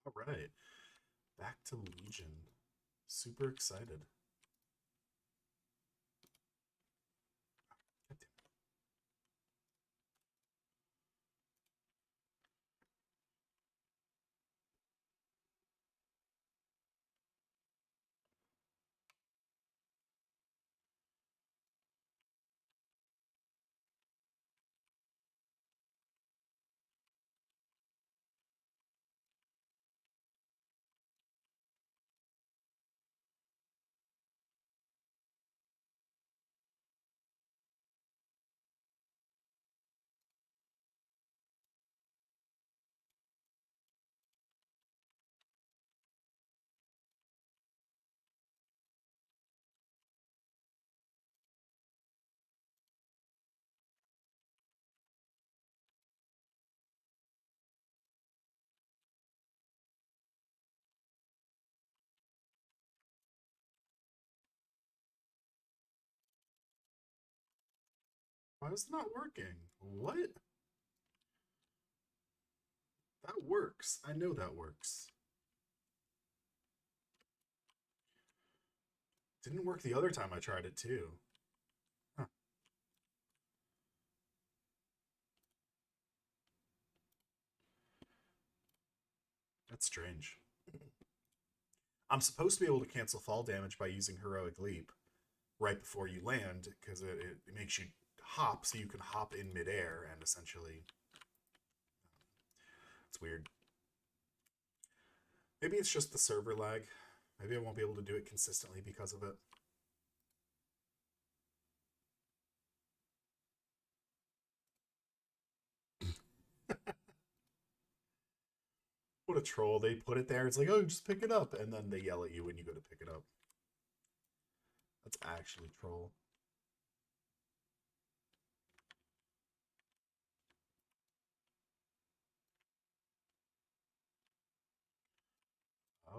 All right, back to Legion. Super excited. God damn. Why is it not working? What? That works. I know that works. Didn't work the other time I tried it too. Huh, that's strange. I'm supposed to be able to cancel fall damage by using Heroic Leap right before you land because it makes you hop so you can hop in midair and essentially. It's weird. Maybe it's just the server lag. Maybe I won't be able to do it consistently because of it. What a troll. They put it there. It's like, oh, just pick it up. And then they yell at you when you go to pick it up. That's actually troll.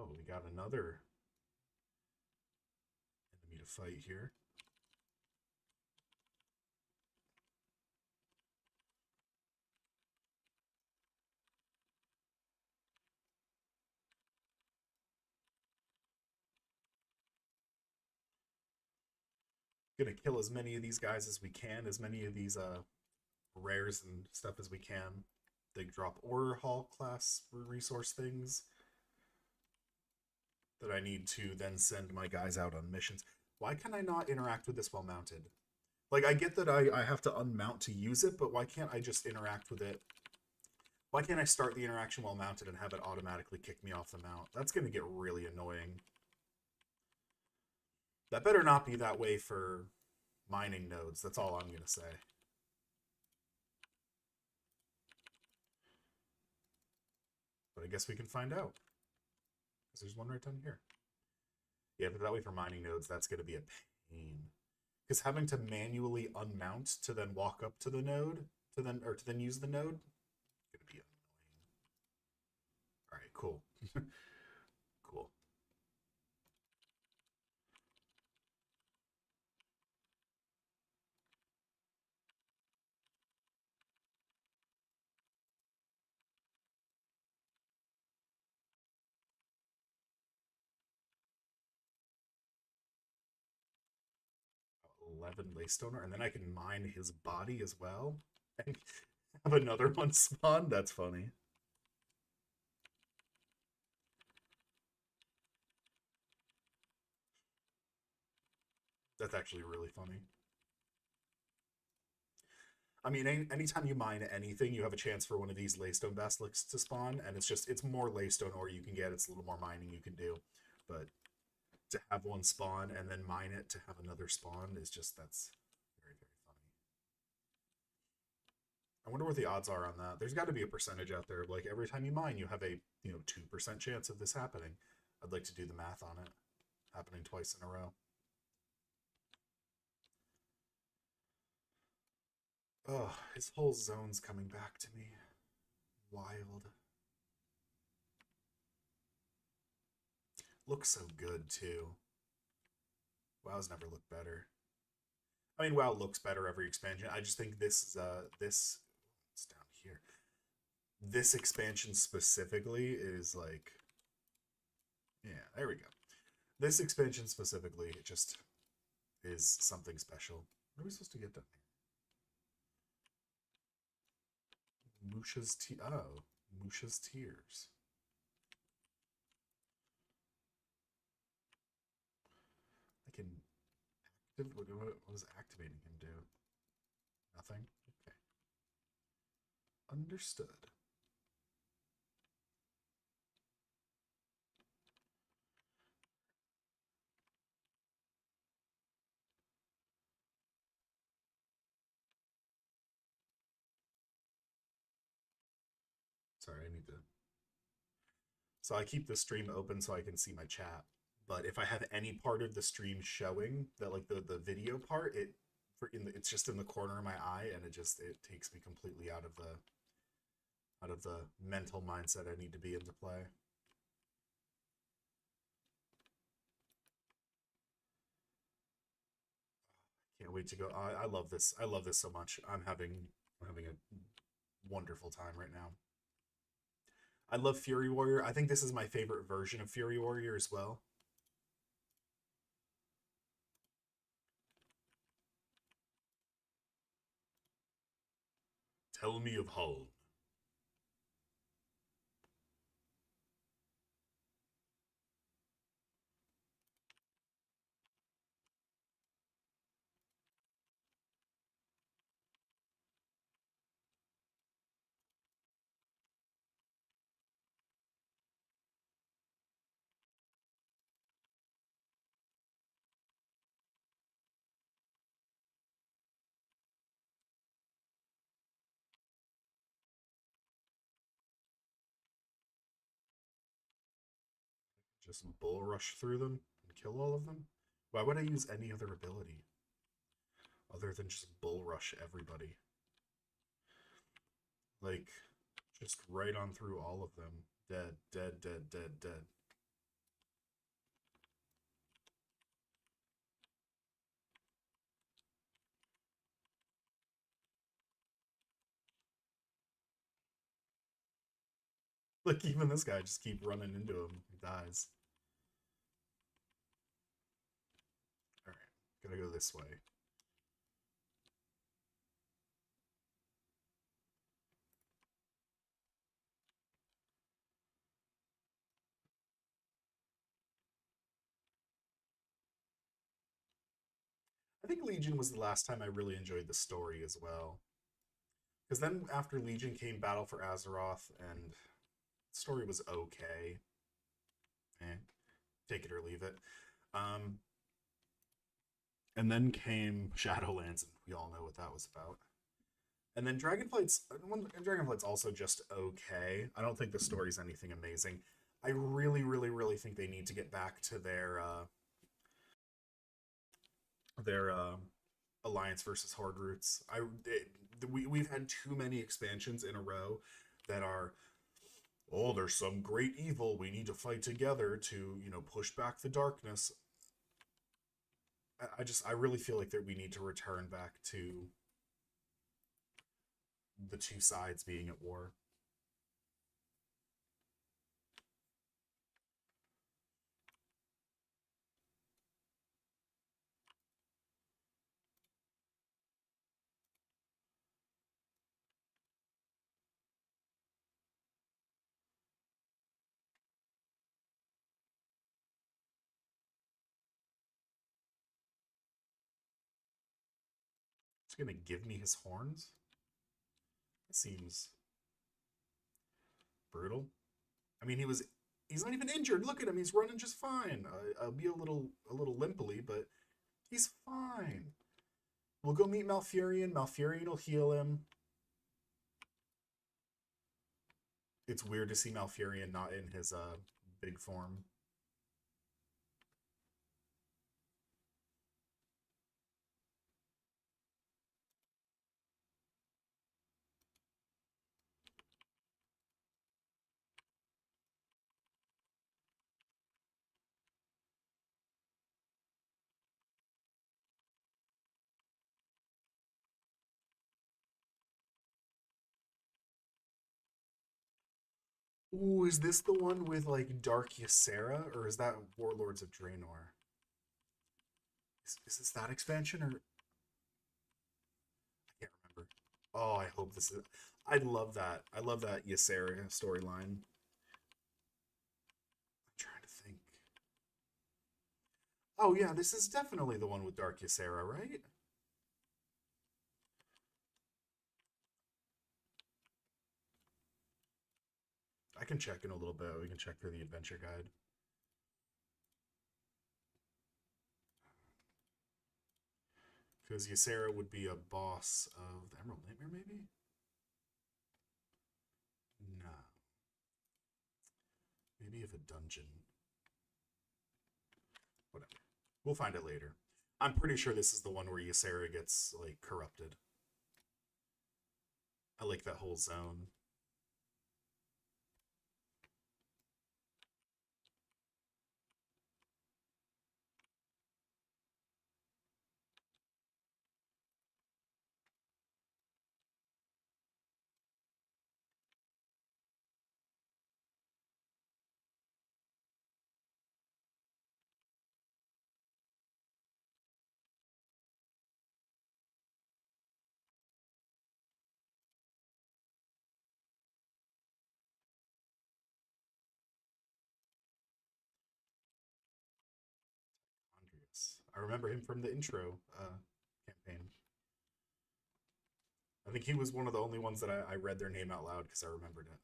Oh, we got another enemy to fight here. Gonna kill as many of these guys as we can, as many of these rares and stuff as we can. They drop order hall class resource things that I need to then send my guys out on missions. Why can I not interact with this while mounted? Like, I get that I have to unmount to use it, but why can't I just interact with it? Why can't I start the interaction while mounted and have it automatically kick me off the mount? That's going to get really annoying. That better not be that way for mining nodes. That's all I'm going to say. But I guess we can find out. Because there's one right down here. Yeah, but that way for mining nodes, that's going to be a pain. Because having to manually unmount to then walk up to the node, to then use the node, going to be annoying. All right, cool. Cool. 11 Laystoner, and then I can mine his body as well and have another one spawn. That's funny. That's actually really funny. I mean, anytime you mine anything, you have a chance for one of these Laystone Basilisks to spawn, and it's more Laystone ore you can get. It's a little more mining you can do, but to have one spawn and then mine it to have another spawn is just that's very funny. I wonder what the odds are on that. There's got to be a percentage out there. Like every time you mine, you have a 2% chance of this happening. I'd like to do the math on it. Happening twice in a row. Oh, his whole zone's coming back to me. Wild. Looks so good too. WoW's never looked better. I mean, WoW looks better every expansion. I just think this is this it's down here. This expansion specifically is like Yeah, there we go. This expansion specifically, it just is something special. What are we supposed to get done here? Musha's Tears. I can what does activating him do? Nothing? Okay. Understood. Sorry, I need to. So I keep the stream open so I can see my chat. But if I have any part of the stream showing that, like the video part, it's just in the corner of my eye, and it takes me completely out of the mental mindset I need to be in to play. Can't wait to go. I love this. I love this so much. I'm having a wonderful time right now. I love Fury Warrior. I think this is my favorite version of Fury Warrior as well. Tell me of Hull. Just bull rush through them and kill all of them? Why would I use any other ability other than just bull rush everybody? Like, just right on through all of them. Dead, dead, dead, dead, dead. Like, even this guy, just keep running into him. He dies. Alright, gotta go this way. I think Legion was the last time I really enjoyed the story as well. Because then after Legion came Battle for Azeroth, and the story was okay. Take it or leave it. Um, and then came Shadowlands, and we all know what that was about. And then Dragonflight's also just okay. I don't think the story's anything amazing. I really, really, really think they need to get back to their Alliance versus Horde roots. We've had too many expansions in a row that are, oh, there's some great evil, we need to fight together to, push back the darkness. I really feel like that we need to return back to the two sides being at war. He's gonna give me his horns? That seems brutal. I mean, he's not even injured. Look at him. He's running just fine. I'll be a little limply, but he's fine. We'll go meet Malfurion. Malfurion will heal him. It's weird to see Malfurion not in his big form. Ooh, is this the one with like Dark Ysera, or is that Warlords of Draenor? Is this that expansion, or I can't remember. Oh, I hope this is. I love that. I love that Ysera storyline. I'm trying to think. Oh yeah, this is definitely the one with Dark Ysera, right? I can check in a little bit. We can check through the adventure guide. Because Ysera would be a boss of the Emerald Nightmare, maybe? No. Maybe of a dungeon. Whatever. We'll find it later. I'm pretty sure this is the one where Ysera gets, like, corrupted. I like that whole zone. Andreas. I remember him from the intro campaign. I think he was one of the only ones that I read their name out loud because I remembered it.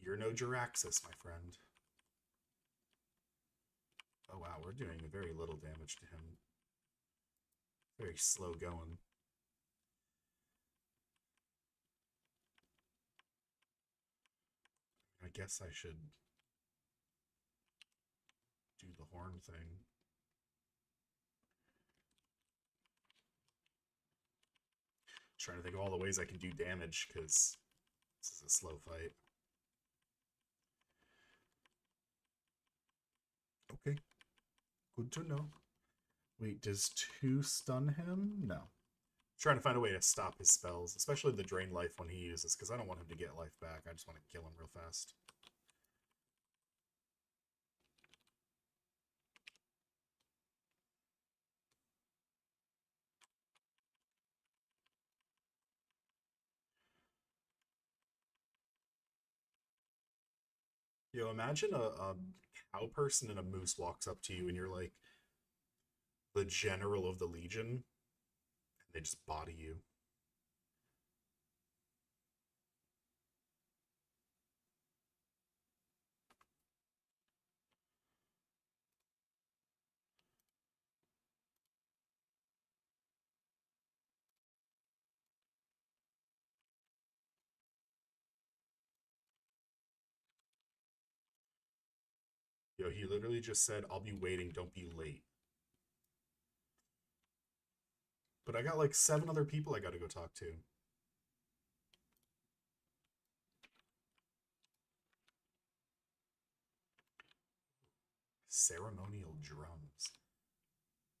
You're no Jiraxis, my friend. Oh wow, we're doing very little damage to him. Very slow going. I guess I should do the horn thing. Trying to think of all the ways I can do damage because this is a slow fight. Okay, good to know. Wait, does 2 stun him? No. Trying to find a way to stop his spells, especially the drain life when he uses, because I don't want him to get life back. I just want to kill him real fast. Yo, imagine a cow person and a moose walks up to you and you're like the general of the Legion, and they just body you. Yo, he literally just said, I'll be waiting, don't be late. But I got like 7 other people I gotta go talk to. Ceremonial drums.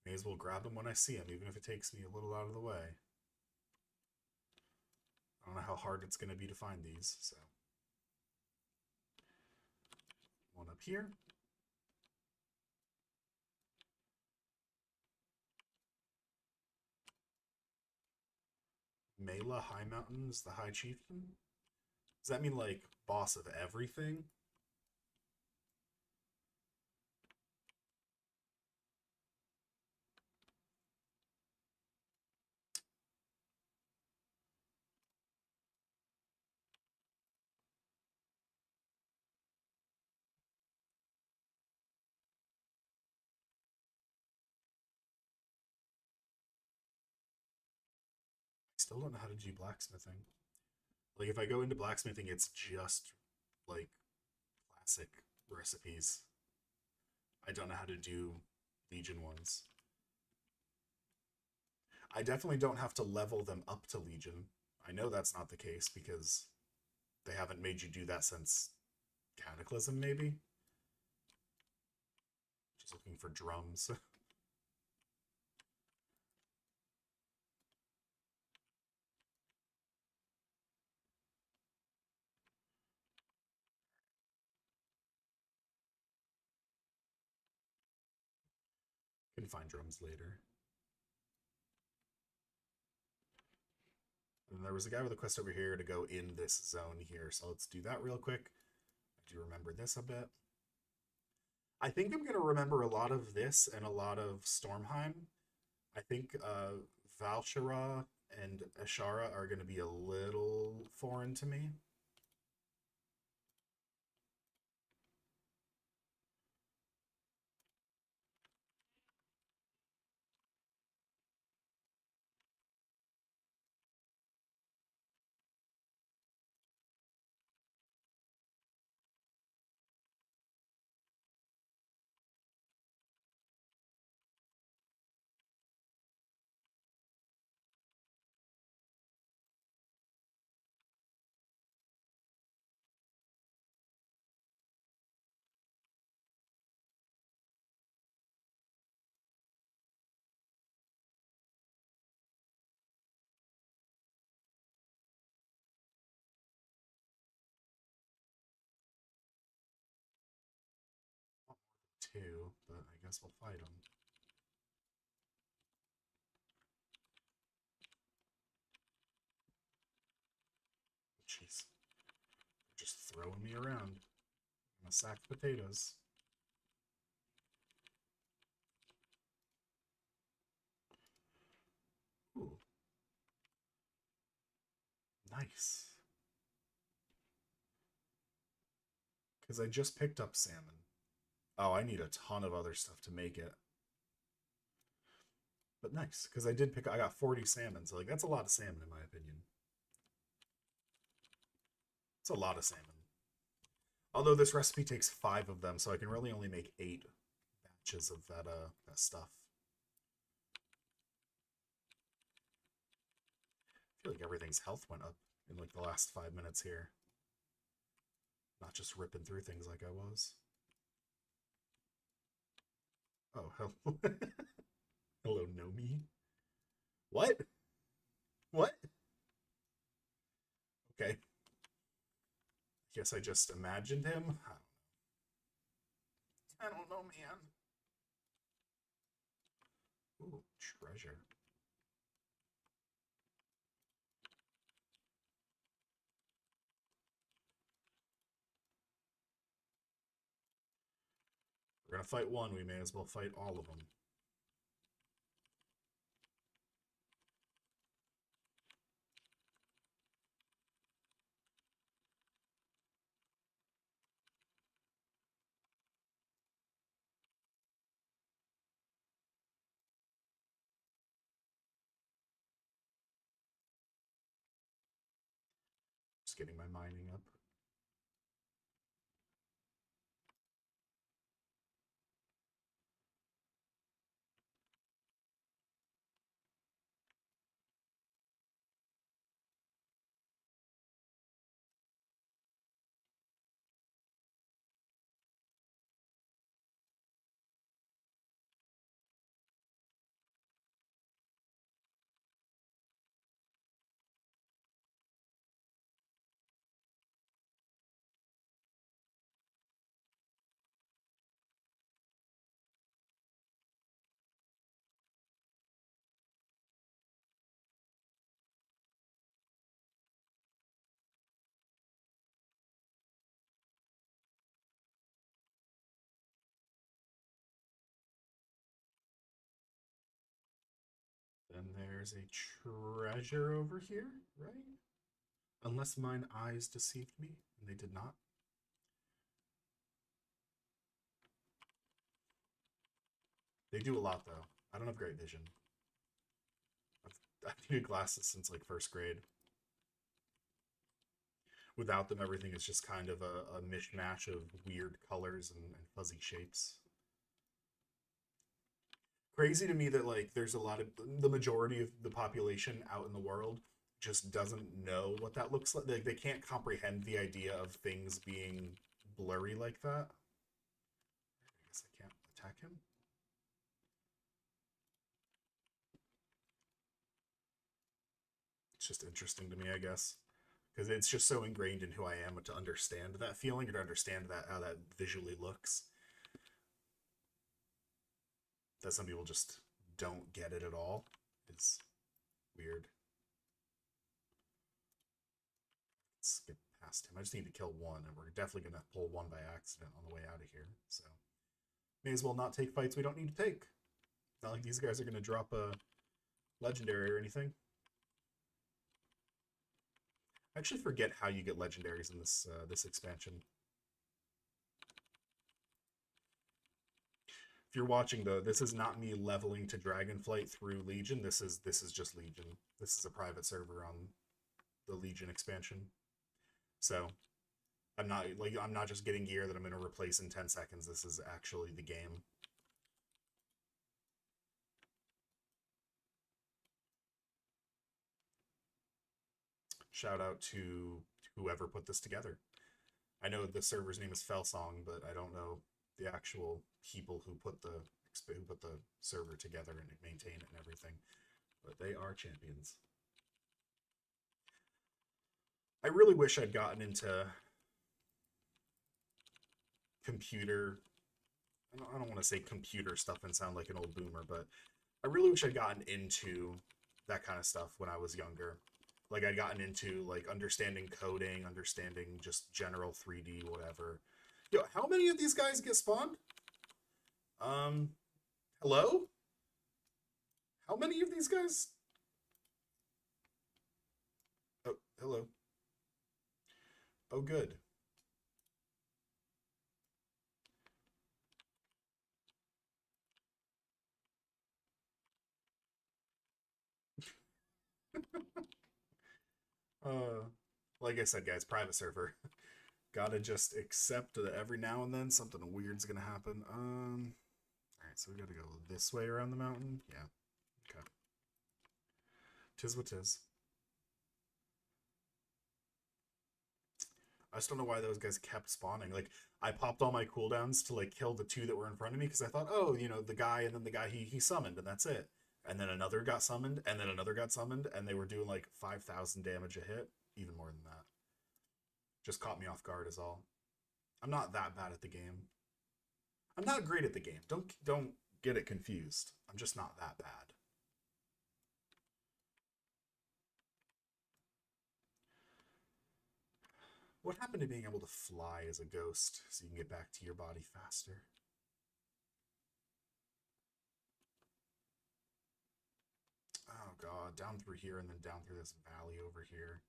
May as well grab them when I see them, even if it takes me a little out of the way. I don't know how hard it's gonna be to find these, so. One up here. Mela High Mountains, the High Chieftain? Does that mean like boss of everything? I still don't know how to do blacksmithing. Like if I go into blacksmithing, it's just like classic recipes. I don't know how to do Legion ones. I definitely don't have to level them up to Legion. I know that's not the case because they haven't made you do that since Cataclysm, maybe? Just looking for drums. Can find drums later. And there was a guy with a quest over here to go in this zone here, so let's do that real quick. I do remember this a bit. I think I'm going to remember a lot of this and a lot of Stormheim. I think Val'sharah and Ashara are going to be a little foreign to me. Two, but I guess we'll fight them. Jeez. They're just throwing me around. I'm a sack of potatoes. Ooh. Nice. Because I just picked up salmon. Oh, I need a ton of other stuff to make it. But nice, because I got 40 salmon, so like that's a lot of salmon in my opinion. It's a lot of salmon. Although this recipe takes 5 of them, so I can really only make 8 batches of that stuff. I feel like everything's health went up in like the last 5 minutes here. Not just ripping through things like I was. Oh, hell. Hello, Nomi. What? What? Okay. Guess I just imagined him. I don't know, man. Ooh, treasure. We're gonna fight one, we may as well fight all of them. Just getting my mining up. Then there's a treasure over here, right? Unless mine eyes deceived me, and they did not. They do a lot, though. I don't have great vision. I've needed glasses since like first grade. Without them, everything is just kind of a mishmash of weird colors and fuzzy shapes. Crazy to me that like there's a lot of the majority of the population out in the world just doesn't know what that looks like. They can't comprehend the idea of things being blurry like that. I guess I can't attack him. It's just interesting to me, I guess, because it's just so ingrained in who I am to understand that feeling or to understand that how that visually looks. that some people just don't get it at all is weird. Let's get past him. I just need to kill one, and we're definitely going to pull one by accident on the way out of here. So may as well not take fights we don't need to take. Not like these guys are going to drop a legendary or anything. I actually forget how you get legendaries in this this expansion. If you're watching though, this is not me leveling to Dragonflight through Legion. This is just Legion. This is a private server on the Legion expansion. So I'm not just getting gear that I'm going to replace in 10 seconds. This is actually the game. Shout out to whoever put this together. I know the server's name is Felsong, but I don't know the actual people who put the server together and maintain it and everything. But they are champions. I really wish I'd gotten into computer. I don't want to say computer stuff and sound like an old boomer, but I really wish I'd gotten into that kind of stuff when I was younger. Like I'd gotten into like understanding coding, understanding just general 3D, whatever. Yo, how many of these guys get spawned? Hello? How many of these guys? Oh, hello. Oh, good. Like I said, guys, private server. Gotta just accept that every now and then something weird's gonna happen. Alright, so we gotta go this way around the mountain. Yeah. Okay. Tis what tis. I just don't know why those guys kept spawning. Like, I popped all my cooldowns to, like, kill the two that were in front of me, because I thought, oh, you know, the guy, and then the guy he summoned, and that's it. And then another got summoned, and then another got summoned, and they were doing, like, 5,000 damage a hit. Even more than that. Just caught me off guard is all. I'm not that bad at the game. I'm not great at the game. Don't get it confused. I'm just not that bad. What happened to being able to fly as a ghost so you can get back to your body faster? Oh god, down through here and then down through this valley over here.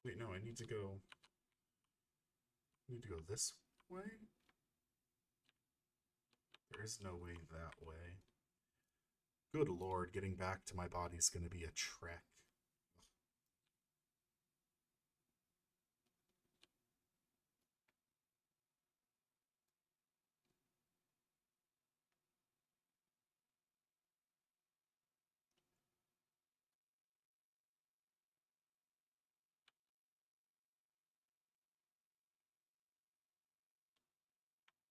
Wait, no, I need to go this way? There is no way that way. Good lord, getting back to my body is going to be a trek.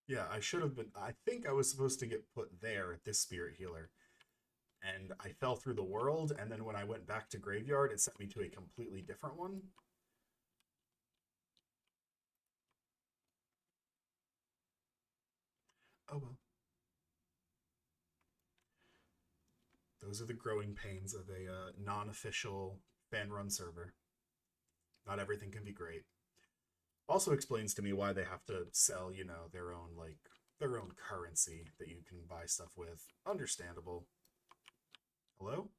Yeah, I should have been. I think I was supposed to get put there at this spirit healer. And I fell through the world, and then when I went back to Graveyard, it sent me to a completely different one. Oh well. Those are the growing pains of a non-official fan-run server. Not everything can be great. Also explains to me why they have to sell, you know, their own currency that you can buy stuff with. Understandable. Hello?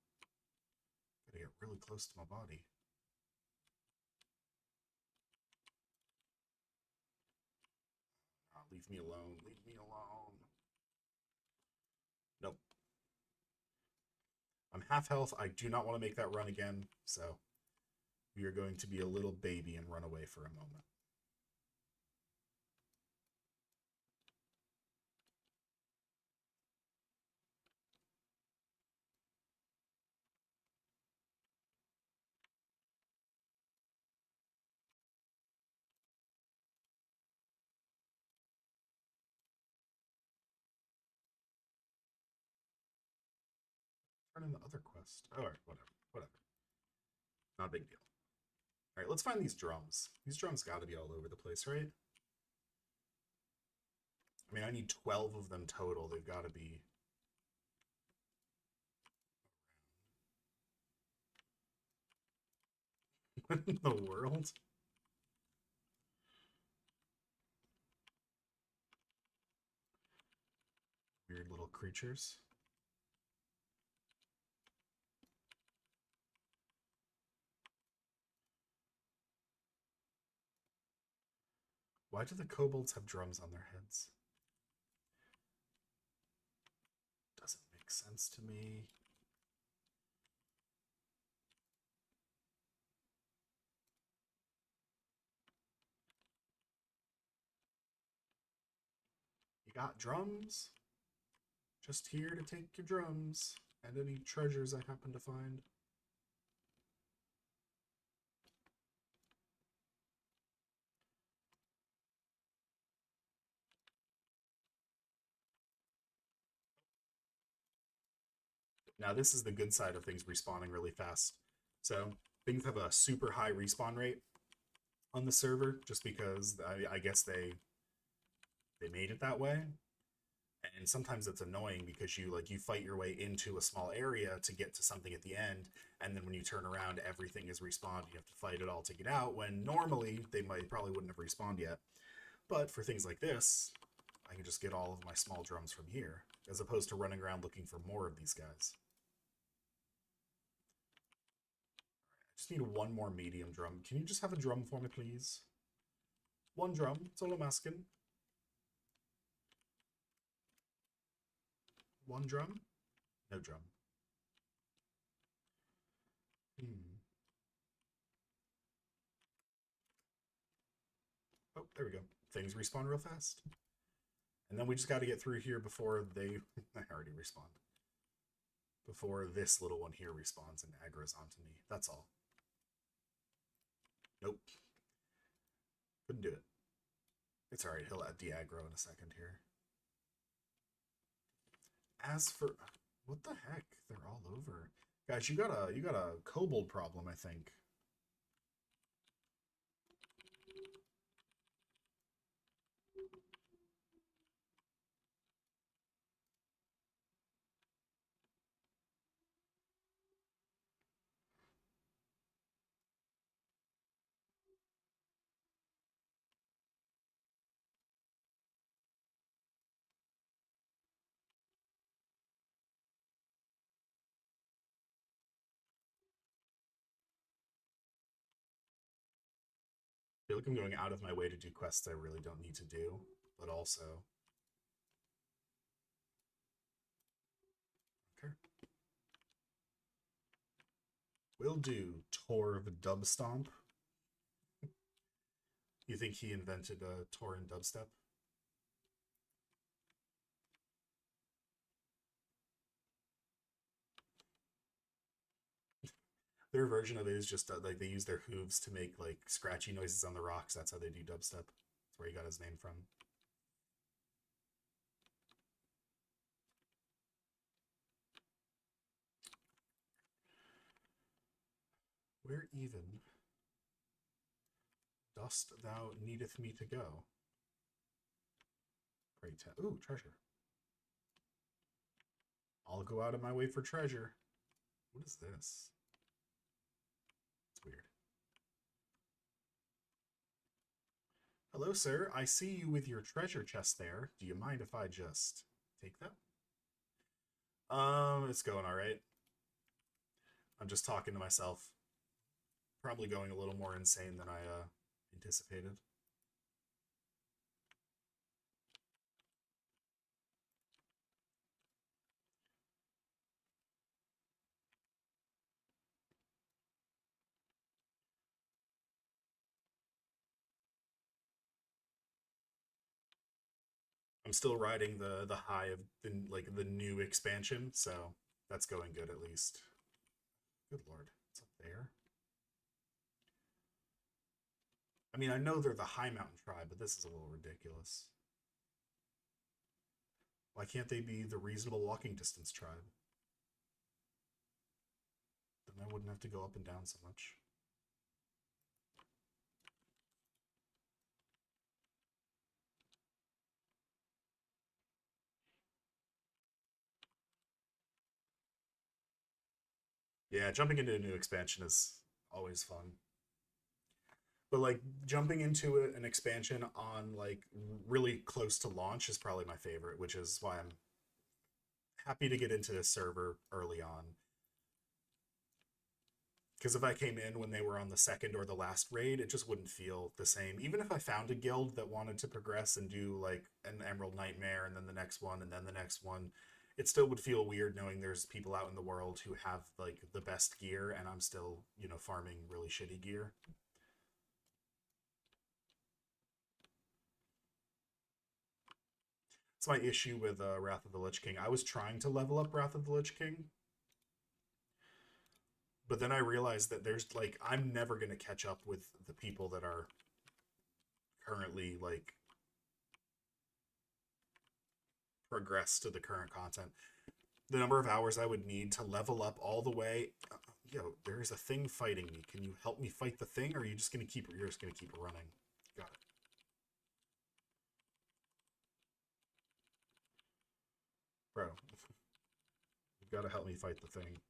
Gotta get really close to my body. Oh, leave me alone. Leave me alone. Nope. I'm half health. I do not want to make that run again, so we are going to be a little baby and run away for a moment. turn in the other quest. Oh, all right, whatever. Not a big deal. All right, let's find these drums. These drums got to be all over the place, right? I mean, I need 12 of them total. They've got to be... What in the world? Weird little creatures. Why do the kobolds have drums on their heads? Doesn't make sense to me. You got drums? Just here to take your drums and any treasures I happen to find. Now this is the good side of things respawning really fast. So things have a super high respawn rate on the server just because I guess they made it that way. And sometimes it's annoying because you fight your way into a small area to get to something at the end, and then when you turn around everything is respawned. You have to fight it all to get out when normally they probably wouldn't have respawned yet. But for things like this, I can just get all of my small drums from here as opposed to running around looking for more of these guys. I just need one more medium drum. Can you just have a drum for me, please? One drum, that's all I'm asking. One drum? No drum. Oh, there we go. Things respawn real fast. And then we just got to get through here before they... I already respawned. Before this little one here respawns and aggro's onto me. That's all. Nope. Couldn't do it. It's alright, he'll de-aggro in a second here. As for... What the heck? They're all over. Guys, you got a kobold problem, I think. I feel like I'm going out of my way to do quests I really don't need to do, but also... Okay. Will do, Torv Dubstomp. You think he invented Tor and dubstep? Their version of it is just like they use their hooves to make like scratchy noises on the rocks. That's how they do dubstep. That's where he got his name from. Where even dost thou needeth me to go? Pray tell. Ooh, treasure. I'll go out of my way for treasure. What is this? It's weird. Hello, sir. I see you with your treasure chest there. Do you mind if I just take that? It's going all right. I'm just talking to myself. Probably going a little more insane than I anticipated. I'm still riding the high of the new expansion, so that's going good at least. Good lord, it's up there. I mean, I know they're the High Mountain tribe, but this is a little ridiculous. Why can't they be the reasonable walking distance tribe? Then I wouldn't have to go up and down so much. Yeah, jumping into a new expansion is always fun. But like jumping into an expansion on like really close to launch is probably my favorite, which is why I'm happy to get into this server early on. Because if I came in when they were on the second or the last raid, it just wouldn't feel the same. Even if I found a guild that wanted to progress and do like an Emerald Nightmare and then the next one and then the next one, it still would feel weird knowing there's people out in the world who have like the best gear and I'm still, farming really shitty gear. It's my issue with Wrath of the Lich King. I was trying to level up Wrath of the Lich King, but then I realized that there's like I'm never gonna catch up with the people that are currently like progressed to the current content. The number of hours I would need to level up all the way. Yo, there is a thing fighting me. Can you help me fight the thing, or are you just gonna keep? You're just gonna keep running. Got it, bro. You've got to help me fight the thing.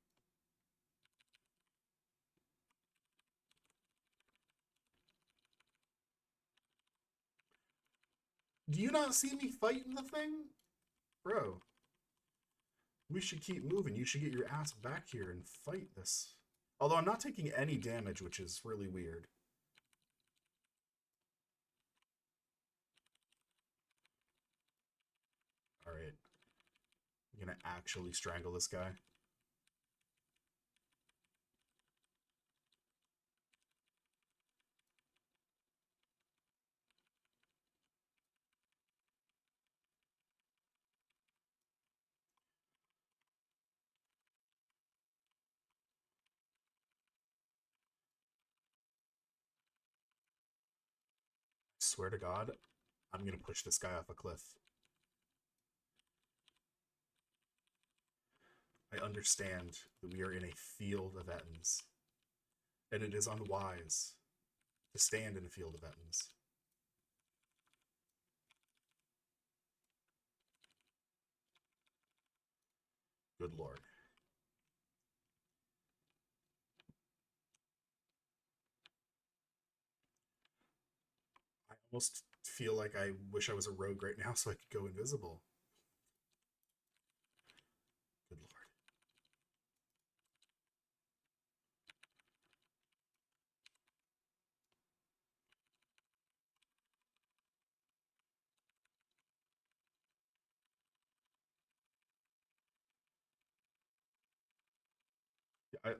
Do you not see me fighting the thing, bro? We should keep moving. You should get your ass back here and fight this. Although I'm not taking any damage, which is really weird. All right. I'm gonna actually strangle this guy. I swear to God, I'm gonna push this guy off a cliff. I understand that we are in a field of Ettins, and it is unwise to stand in a field of Ettins. Good lord. I almost feel like I wish I was a rogue right now so I could go invisible. Good lord.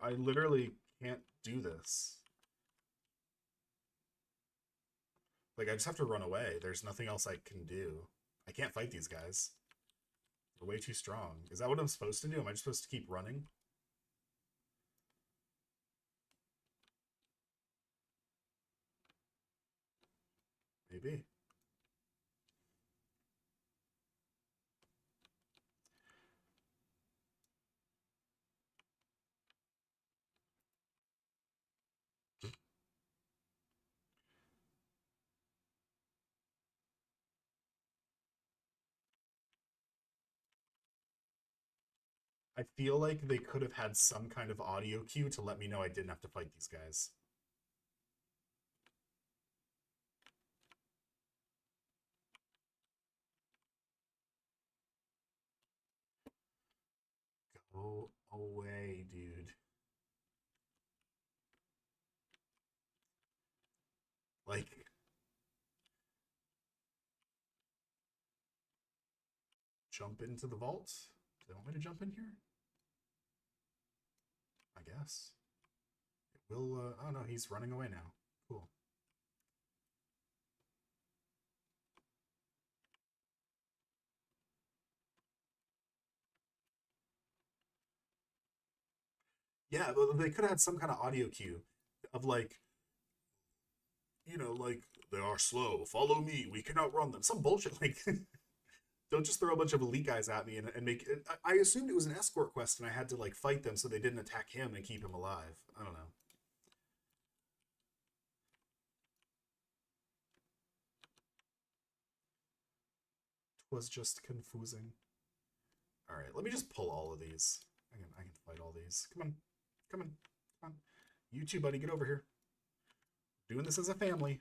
I literally can't do this. Like, I just have to run away. There's nothing else I can do. I can't fight these guys. They're way too strong. Is that what I'm supposed to do? Am I just supposed to keep running? Maybe. I feel like they could have had some kind of audio cue to let me know I didn't have to fight these guys. Go away, dude. Like, jump into the vault? Do they want me to jump in here? I guess. It will, oh no, he's running away now. Cool. Yeah, but they could have had some kind of audio cue of like, like they are slow. Follow me. We can outrun them. Some bullshit like Don't just throw a bunch of elite guys at me and make it. I assumed it was an escort quest and I had to like fight them so they didn't attack him and keep him alive. I don't know. Was just confusing. All right, let me just pull all of these. I can fight all these. Come on, come on, come on. You too, buddy. Get over here. Doing this as a family.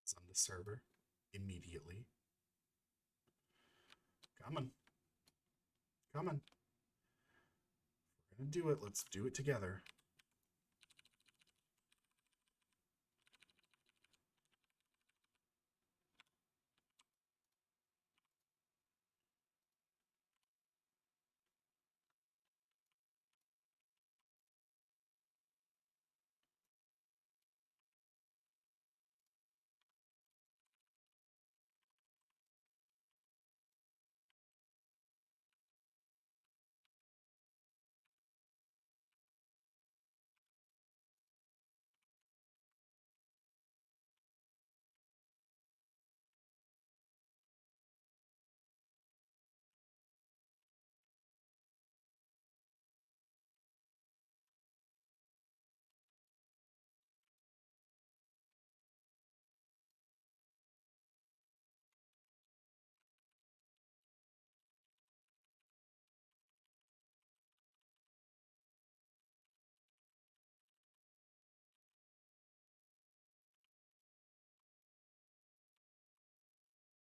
It's on the server immediately. Come on, come on. We're gonna do it. Let's do it together.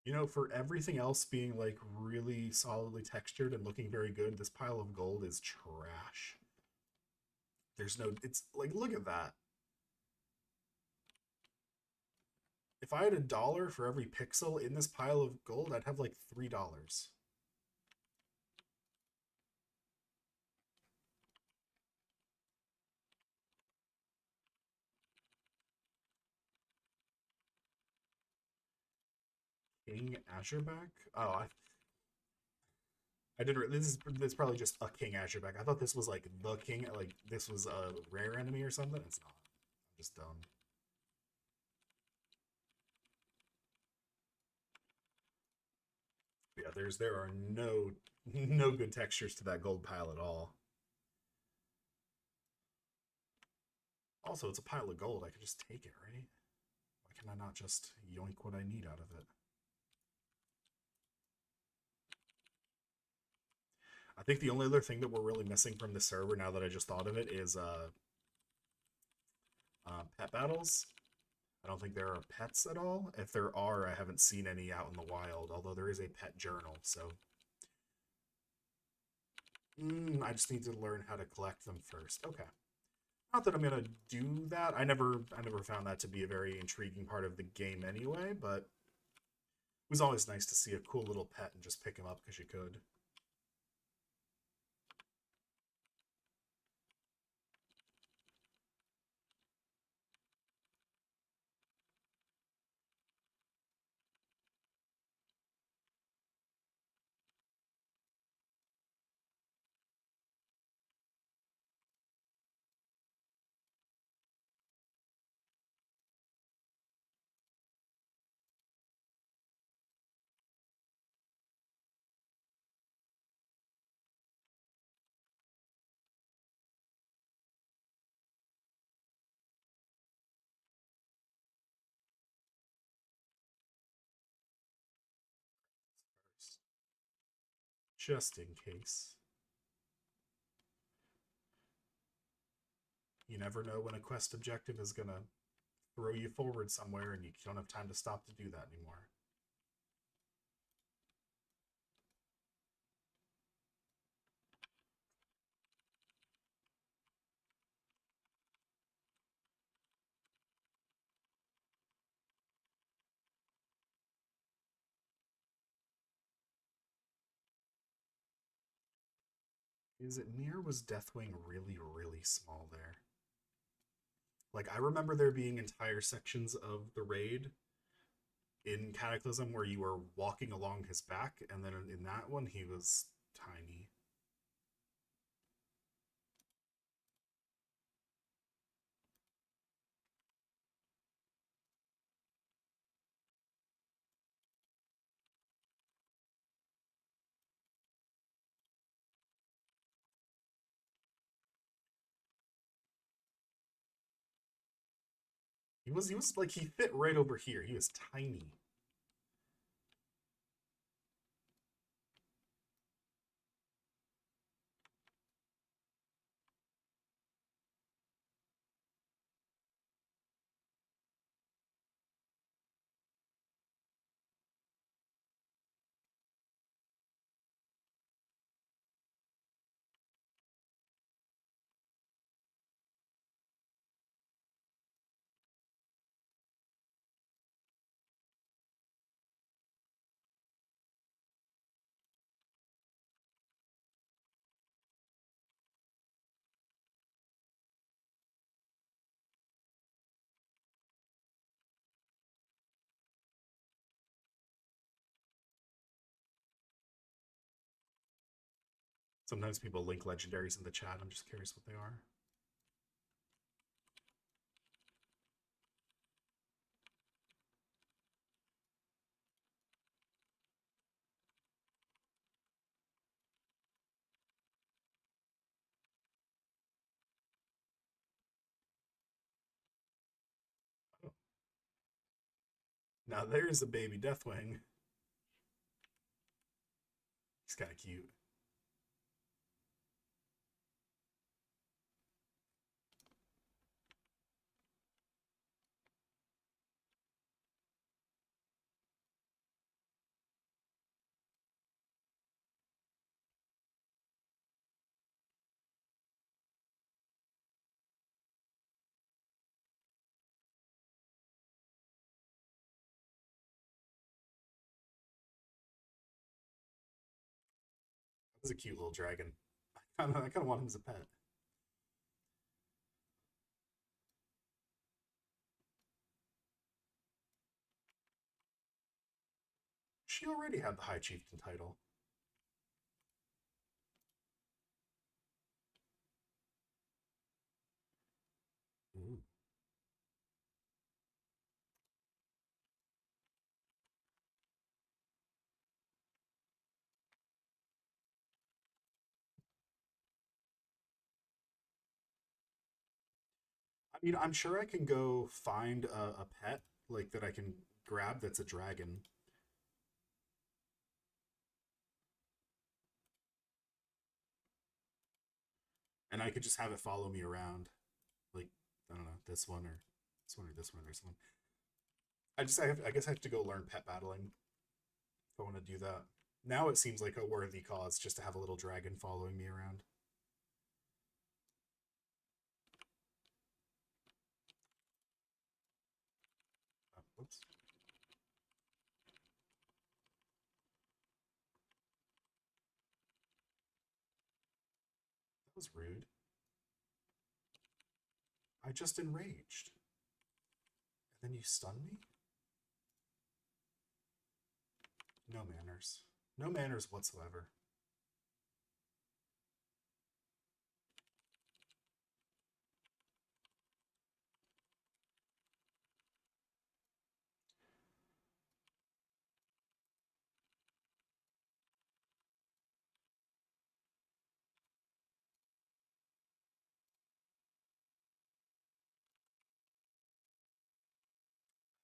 You know, for everything else being like really solidly textured and looking very good, this pile of gold is trash. There's no, it's like, look at that. If I had $1 for every pixel in this pile of gold, I'd have like $3. King Azurback? Oh, I didn't. This is probably just a King Azurback. I thought this was like the king, like this was a rare enemy or something. It's not. I'm just dumb. Yeah, there are no good textures to that gold pile at all. Also, it's a pile of gold. I could just take it, right? Why can I not just yoink what I need out of it? I think the only other thing that we're really missing from the server, now that I just thought of it, is pet battles. I don't think there are pets at all. If there are, I haven't seen any out in the wild, although there is a pet journal, so I just need to learn how to collect them first. Okay. Not that I'm gonna do that. I never found that to be a very intriguing part of the game anyway, but it was always nice to see a cool little pet and just pick him up because you could. just in case. You never know when a quest objective is gonna throw you forward somewhere and you don't have time to stop to do that anymore. Is it near? Was Deathwing really, really small there? Like, I remember there being entire sections of the raid in Cataclysm where you were walking along his back, and then in that one, he was tiny. He was like, he fit right over here. He was tiny. Sometimes people link legendaries in the chat. I'm just curious what they are. Oh. Now there's a baby Deathwing. He's kind of cute. That's a cute little dragon. I kind of want him as a pet. She already had the High Chieftain title. Ooh. I mean, I'm sure I can go find a pet like that I can grab that's a dragon. And I could just have it follow me around. Like, I don't know, this one or this one or this one or this one. I guess I have to go learn pet battling if I want to do that. Now it seems like a worthy cause just to have a little dragon following me around. Whoops. That was rude. I just enraged. And then you stun me? No manners. No manners whatsoever.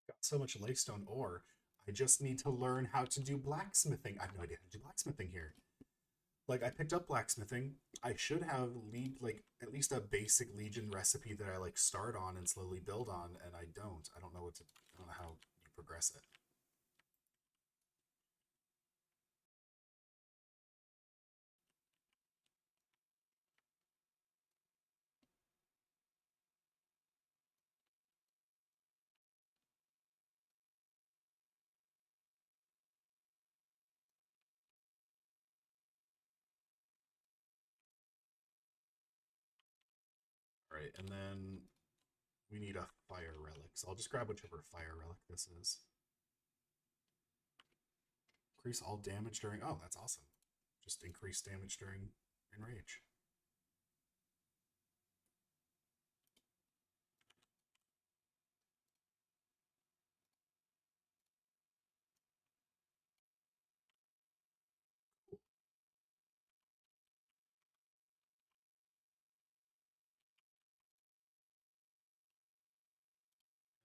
Got so much lifestone ore. I just need to learn how to do blacksmithing. I have no idea how to do blacksmithing here. Like, I picked up blacksmithing. I should have like at least a basic Legion recipe that I like start on and slowly build on, and I don't. I don't know what to. I don't know how you progress it. All right, and then we need a fire relic. So I'll just grab whichever fire relic this is. Increase all damage during. Oh, that's awesome. Just increase damage during enrage.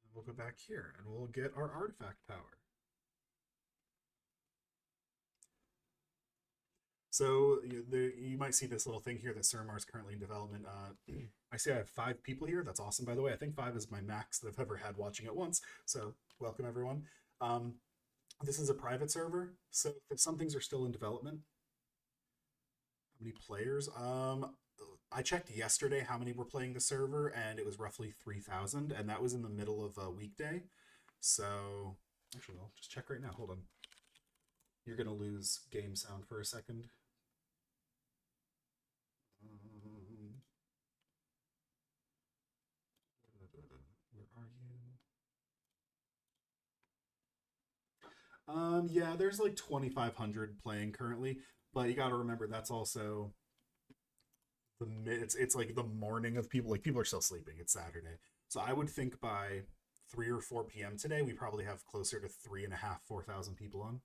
And we'll go back here and we'll get our artifact power. So you might see this little thing here that Suramar is currently in development. I see I have 5 people here. That's awesome, by the way. I think 5 is my max that I've ever had watching at once. So welcome, everyone. This is a private server, so if some things are still in development. How many players? I checked yesterday how many were playing the server, and it was roughly 3,000, and that was in the middle of a weekday. So actually, I'll just check right now. Hold on. You're gonna lose game sound for a second. Where are you? Yeah, there's like 2,500 playing currently, but you got to remember that's also it's like the morning of people. Like, people are still sleeping. It's Saturday, so I would think by 3 or 4 p.m. today we probably have closer to 3,500, 4,000 people on.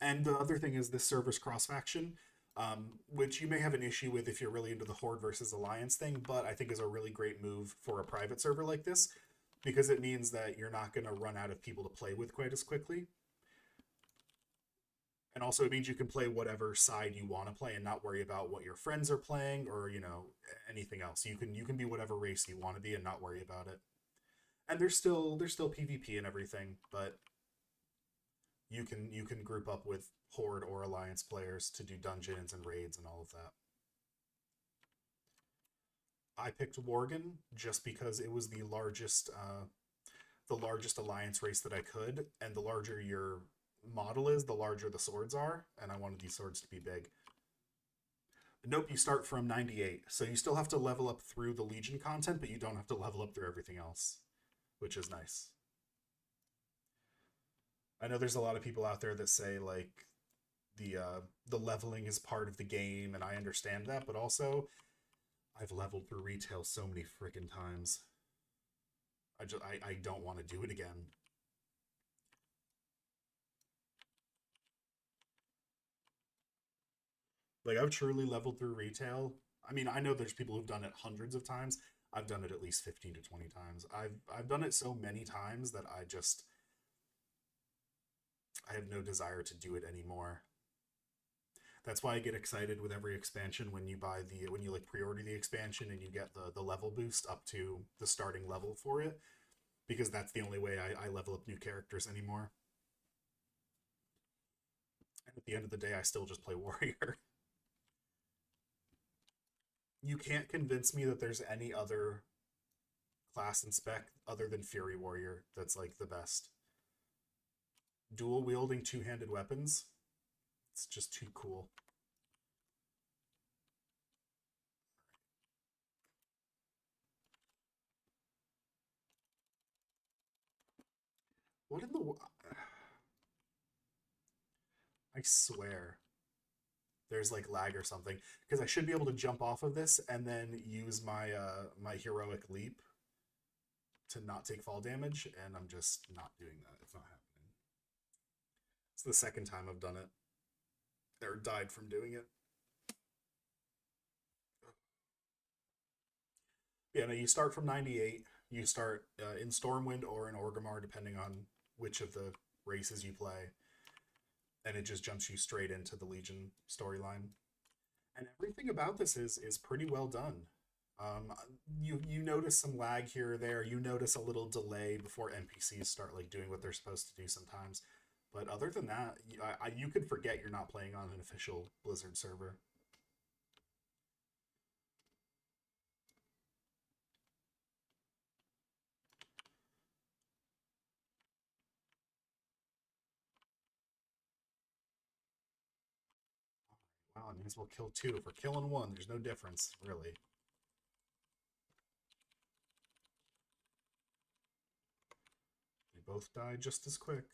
And the other thing is this server's cross faction, which you may have an issue with if you're really into the Horde versus Alliance thing, but I think is a really great move for a private server like this, because it means that you're not going to run out of people to play with quite as quickly. And also it means you can play whatever side you want to play and not worry about what your friends are playing or, anything else. You can be whatever race you want to be and not worry about it. And there's still PvP and everything, but you can group up with Horde or Alliance players to do dungeons and raids and all of that. I picked Worgen just because it was the largest Alliance race that I could, and the larger your model is, the larger the swords are, and I wanted these swords to be big. Nope, you start from 98, so you still have to level up through the Legion content, but you don't have to level up through everything else, which is nice. I know there's a lot of people out there that say like the leveling is part of the game, and I understand that, but also I've leveled through retail so many freaking times. I don't want to do it again. Like, I've truly leveled through retail. I mean, I know there's people who've done it hundreds of times. I've done it at least 15 to 20 times. I've done it so many times that I have no desire to do it anymore. That's why I get excited with every expansion when you like pre-order the expansion and you get the level boost up to the starting level for it, because that's the only way I level up new characters anymore. And at the end of the day, I still just play warrior. You can't convince me that there's any other class and spec other than Fury Warrior that's like the best. Dual wielding two-handed weapons. It's just too cool. What in the... I swear there's like lag or something, because I should be able to jump off of this and then use my heroic leap to not take fall damage, and I'm just not doing that. It's not happening. It's the second time I've done it or died from doing it. Yeah, no, you start from 98. You start in Stormwind or in Orgrimmar, depending on which of the races you play, and it just jumps you straight into the Legion storyline. And everything about this is pretty well done. You notice some lag here or there. You notice a little delay before NPCs start like doing what they're supposed to do sometimes. But other than that, you could forget you're not playing on an official Blizzard server. Wow, I may as well kill two. If we're killing one, there's no difference, really. They both die just as quick.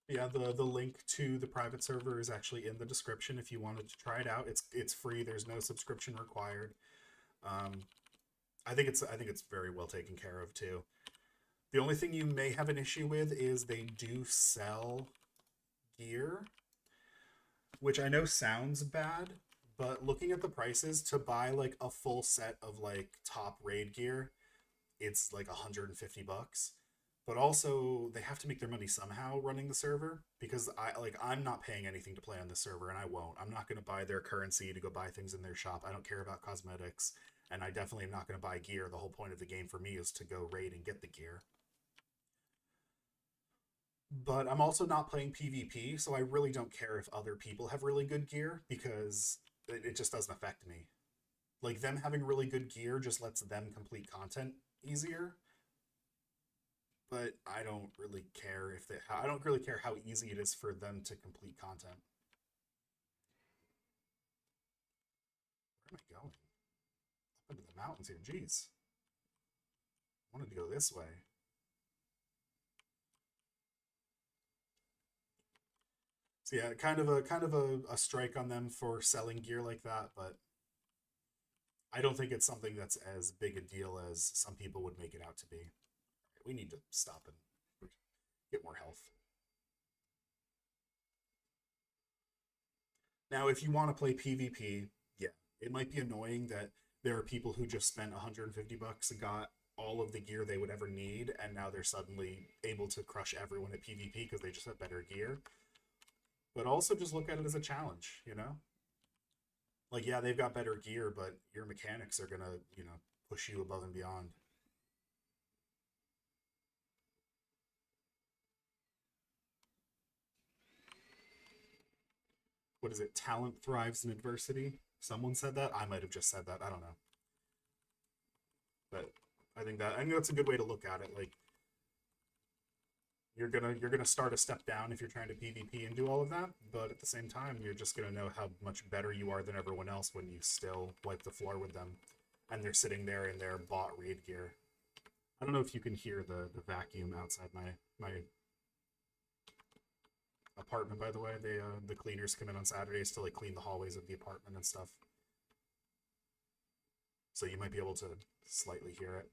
Yeah, the link to the private server is actually in the description if you wanted to try it out. It's free. There's no subscription required. Um, I think it's very well taken care of too. The only thing you may have an issue with is they do sell gear, which I know sounds bad, but looking at the prices to buy like a full set of like top raid gear, it's like 150 bucks. But also they have to make their money somehow running the server because I'm not paying anything to play on the server and I won't. I'm not going to buy their currency to go buy things in their shop. I don't care about cosmetics and I definitely am not going to buy gear. The whole point of the game for me is to go raid and get the gear. But I'm also not playing PvP, so I really don't care if other people have really good gear because it just doesn't affect me. Like them having really good gear just lets them complete content easier, but I don't really care if they I don't really care how easy it is for them to complete content. Where am I going? Up into the mountains here. Jeez. I wanted to go this way. So yeah, kind of a strike on them for selling gear like that, but I don't think it's something that's as big a deal as some people would make it out to be. We need to stop and get more health. Now, if you want to play PvP, yeah, it might be annoying that there are people who just spent 150 bucks and got all of the gear they would ever need, and now they're suddenly able to crush everyone at PvP because they just have better gear. But also just look at it as a challenge, you know? Like, yeah, they've got better gear, but your mechanics are gonna, push you above and beyond. What is it? Talent thrives in adversity. Someone said that. I might have just said that. I don't know, but I think that's a good way to look at it. Like you're gonna start a step down if you're trying to PvP and do all of that, but at the same time, you're just gonna know how much better you are than everyone else when you still wipe the floor with them, and they're sitting there in their bought raid gear. I don't know if you can hear the vacuum outside my apartment. By the way, the cleaners come in on Saturdays to like clean the hallways of the apartment and stuff. So you might be able to slightly hear it.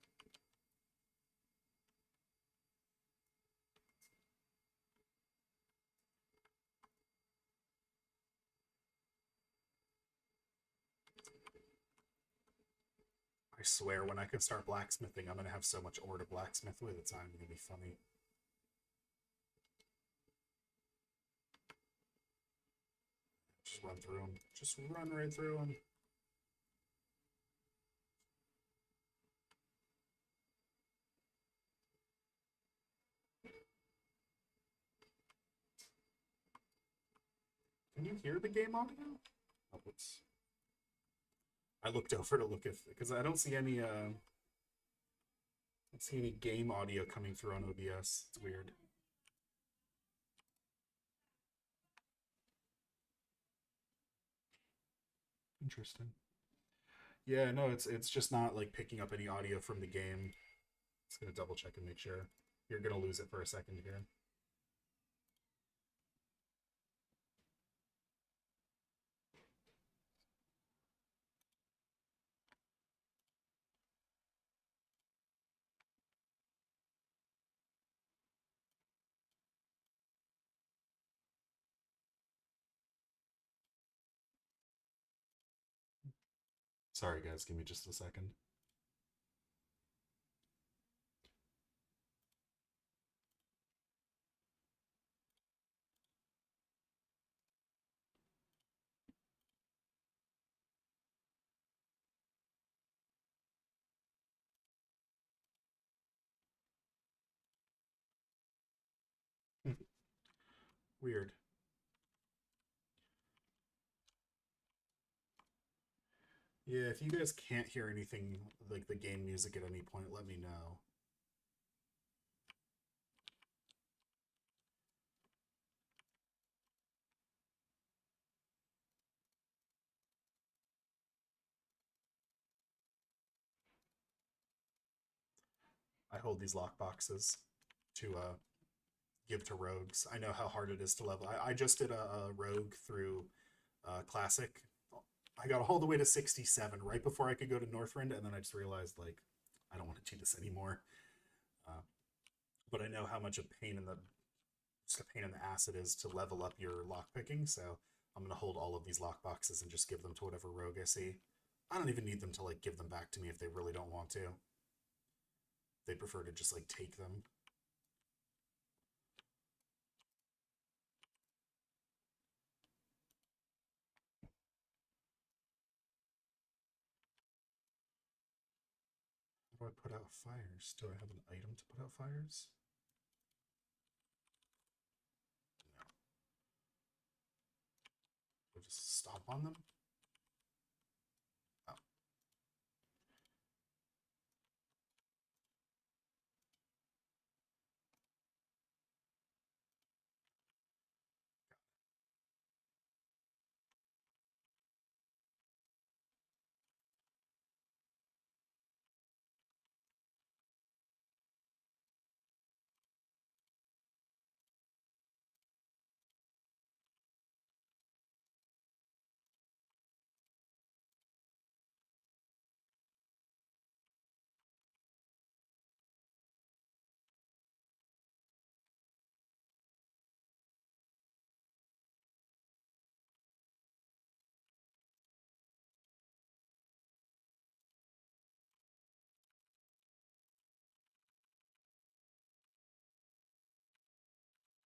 I swear, when I can start blacksmithing, I'm gonna have so much ore to blacksmith with. It's not even gonna be funny. Just run through them. Just run right through them. Can you hear the game audio? Oh, whoops. I looked over to look if because I don't see any don't see any game audio coming through on OBS. It's weird. Interesting. Yeah, no, it's just not like picking up any audio from the game. Just gonna double check and make sure. You're gonna lose it for a second here. Sorry guys, give me just a second. Weird. Yeah, if you guys can't hear anything like the game music at any point, let me know. I hold these lock boxes to give to rogues. I know how hard it is to level. I just did a rogue through Classic. I got all the way to 67 right before I could go to Northrend, and then I just realized, like, I don't want to do this anymore. But I know how much a pain in the just a pain in the ass it is to level up your lockpicking, so I'm gonna hold all of these lock boxes and just give them to whatever rogue I see. I don't even need them to like give them back to me if they really don't want to. They prefer to just like take them. How do I put out fires? Do I have an item to put out fires? No. Do I just stomp on them? Oh.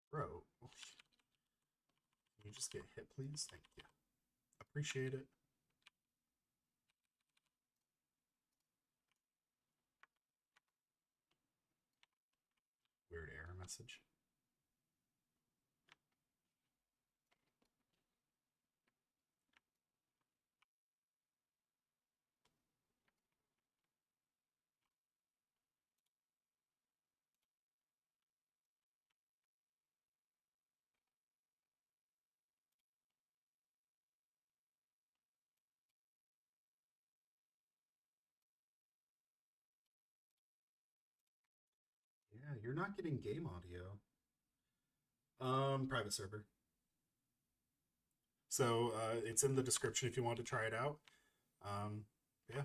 Bro, can you just get hit, please? Thank you. Appreciate it. Weird error message. Yeah, you're not getting game audio. Private server. So it's in the description if you want to try it out. Yeah,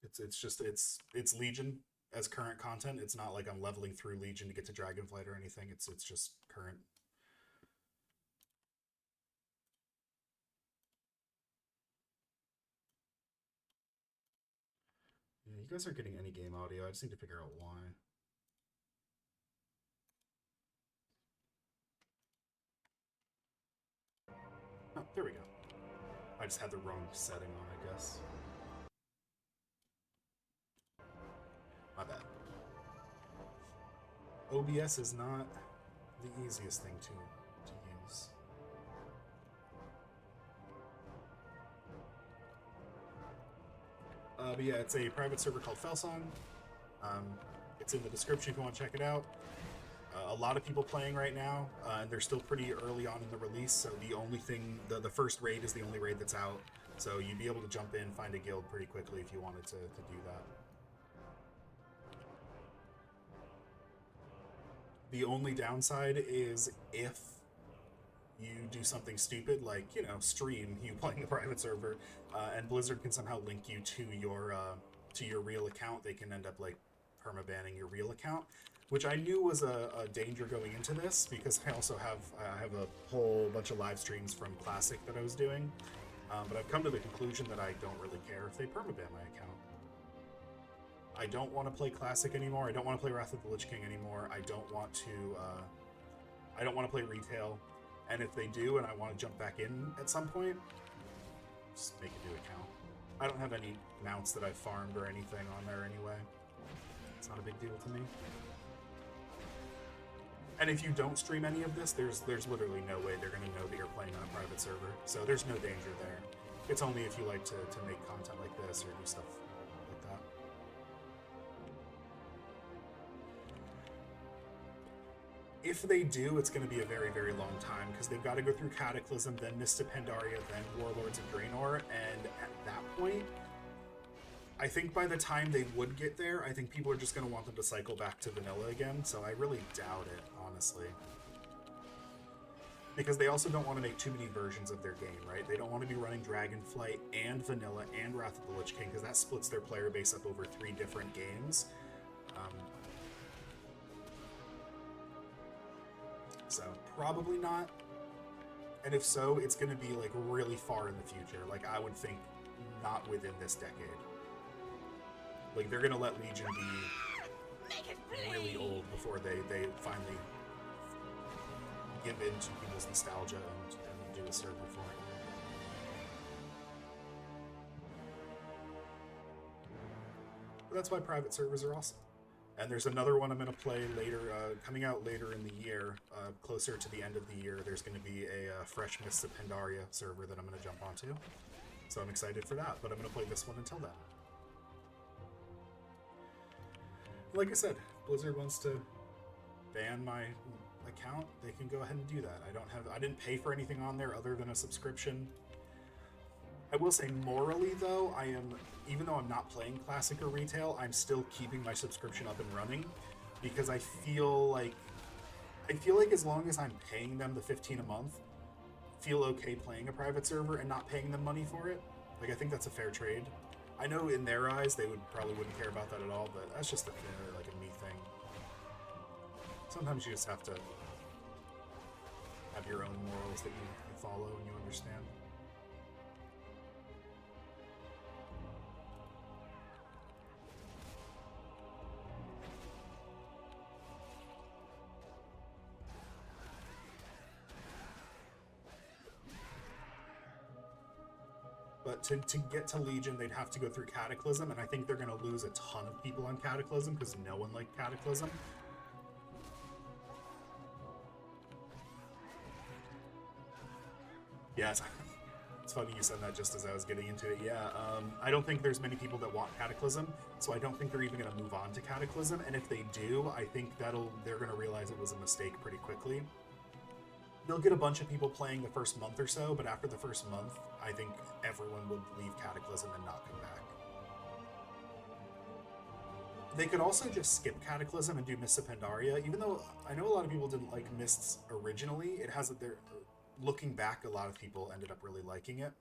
it's Legion as current content. It's not like I'm leveling through Legion to get to Dragonflight or anything. It's just current. Yeah, you guys aren't getting any game audio. I just need to figure out why. Oh, there we go. I just had the wrong setting on, I guess. My bad. OBS is not the easiest thing to use. But yeah, it's a private server called Felsong. It's in the description if you want to check it out. A lot of people playing right now, and they're still pretty early on in the release, so the only thing, the first raid is the only raid that's out, so you'd be able to jump in, find a guild pretty quickly if you wanted to do that. The only downside is if you do something stupid, like, you know, stream you playing a private server, and Blizzard can somehow link you to your real account, they can end up, like, permabanning your real account, which I knew was a danger going into this, because I also have a whole bunch of live streams from Classic that I was doing, but I've come to the conclusion that I don't really care if they permaban my account. I don't want to play Classic anymore. I don't want to play Wrath of the Lich King anymore. I don't want to play retail. And if they do, and I want to jump back in at some point, just make a new account. I don't have any mounts that I've farmed or anything on there anyway. It's not a big deal to me. And if you don't stream any of this, there's literally no way they're going to know that you're playing on a private server. So there's no danger there. It's only if you like to make content like this or do stuff like that. If they do, it's going to be a very, very long time, because they've got to go through Cataclysm, then Mists of Pandaria, then Warlords of Draenor, and at that point, I think by the time they would get there, I think people are just going to want them to cycle back to vanilla again, so I really doubt it, honestly. Because they also don't want to make too many versions of their game, right? They don't want to be running Dragonflight and Vanilla and Wrath of the Lich King, because that splits their player base up over 3 different games. So, probably not. And if so, it's going to be, like, really far in the future. Like, I would think not within this decade. Like, they're going to let Legion be really old before they finally give in to people's nostalgia and do a server for it. But that's why private servers are awesome. And there's another one I'm going to play later, coming out later in the year, closer to the end of the year. There's going to be a fresh Mists of Pandaria server that I'm going to jump onto. So I'm excited for that, but I'm going to play this one until then. Like I said, Blizzard wants to ban my account, they can go ahead and do that. I didn't pay for anything on there other than a subscription. I will say morally though, even though I'm not playing Classic or Retail, I'm still keeping my subscription up and running, because I feel like as long as I'm paying them the $15 a month, feel okay playing a private server and not paying them money for it. Like, I think that's a fair trade. I know in their eyes they probably wouldn't care about that at all, but that's just a me thing. Sometimes you just have to have your own morals that you follow and you understand. But to get to Legion, they'd have to go through Cataclysm, and I think they're going to lose a ton of people on Cataclysm, because no one liked Cataclysm. Yeah, it's funny you said that just as I was getting into it. Yeah, I don't think there's many people that want Cataclysm, so I don't think they're even going to move on to Cataclysm, and if they do, I think they're going to realize it was a mistake pretty quickly. They'll get a bunch of people playing the first month or so, but after the first month, I think everyone will leave Cataclysm and not come back. They could also just skip Cataclysm and do Mists of Pandaria, even though I know a lot of people didn't like Mists originally. Looking back, a lot of people ended up really liking it.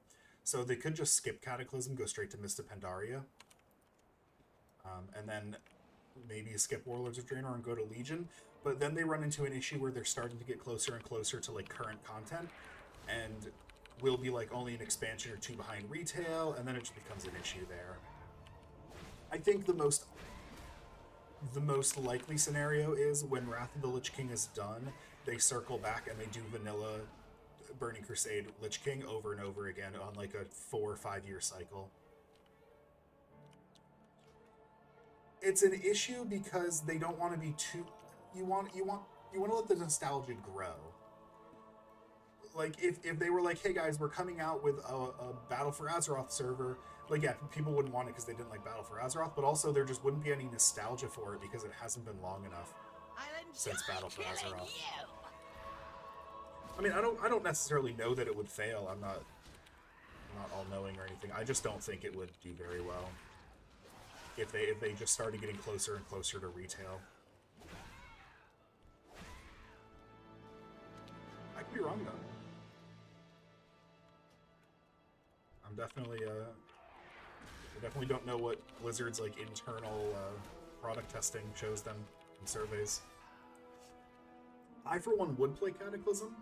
So they could just skip Cataclysm, go straight to Mists of Pandaria, and then maybe skip Warlords of Draenor and go to Legion. But then they run into an issue where they're starting to get closer and closer to like current content, and will be like only an expansion or 2 behind Retail, and then it just becomes an issue there. I think the most likely scenario is when Wrath of the Lich King is done, they circle back and they do vanilla Burning Crusade Lich King over and over again on like a 4 or 5 year cycle. It's an issue because they don't want to be too. You want to let the nostalgia grow. Like if they were like, hey guys, we're coming out with a Battle for Azeroth server, like yeah, people wouldn't want it because they didn't like Battle for Azeroth, but also there just wouldn't be any nostalgia for it because it hasn't been long enough since Battle for Azeroth. I mean, I don't necessarily know that it would fail. I'm not all knowing or anything. I just don't think it would do very well if they just started getting closer and closer to Retail. I could be wrong though. I'm definitely I definitely don't know what Blizzard's like internal product testing shows them in surveys. I for one would play Cataclysm.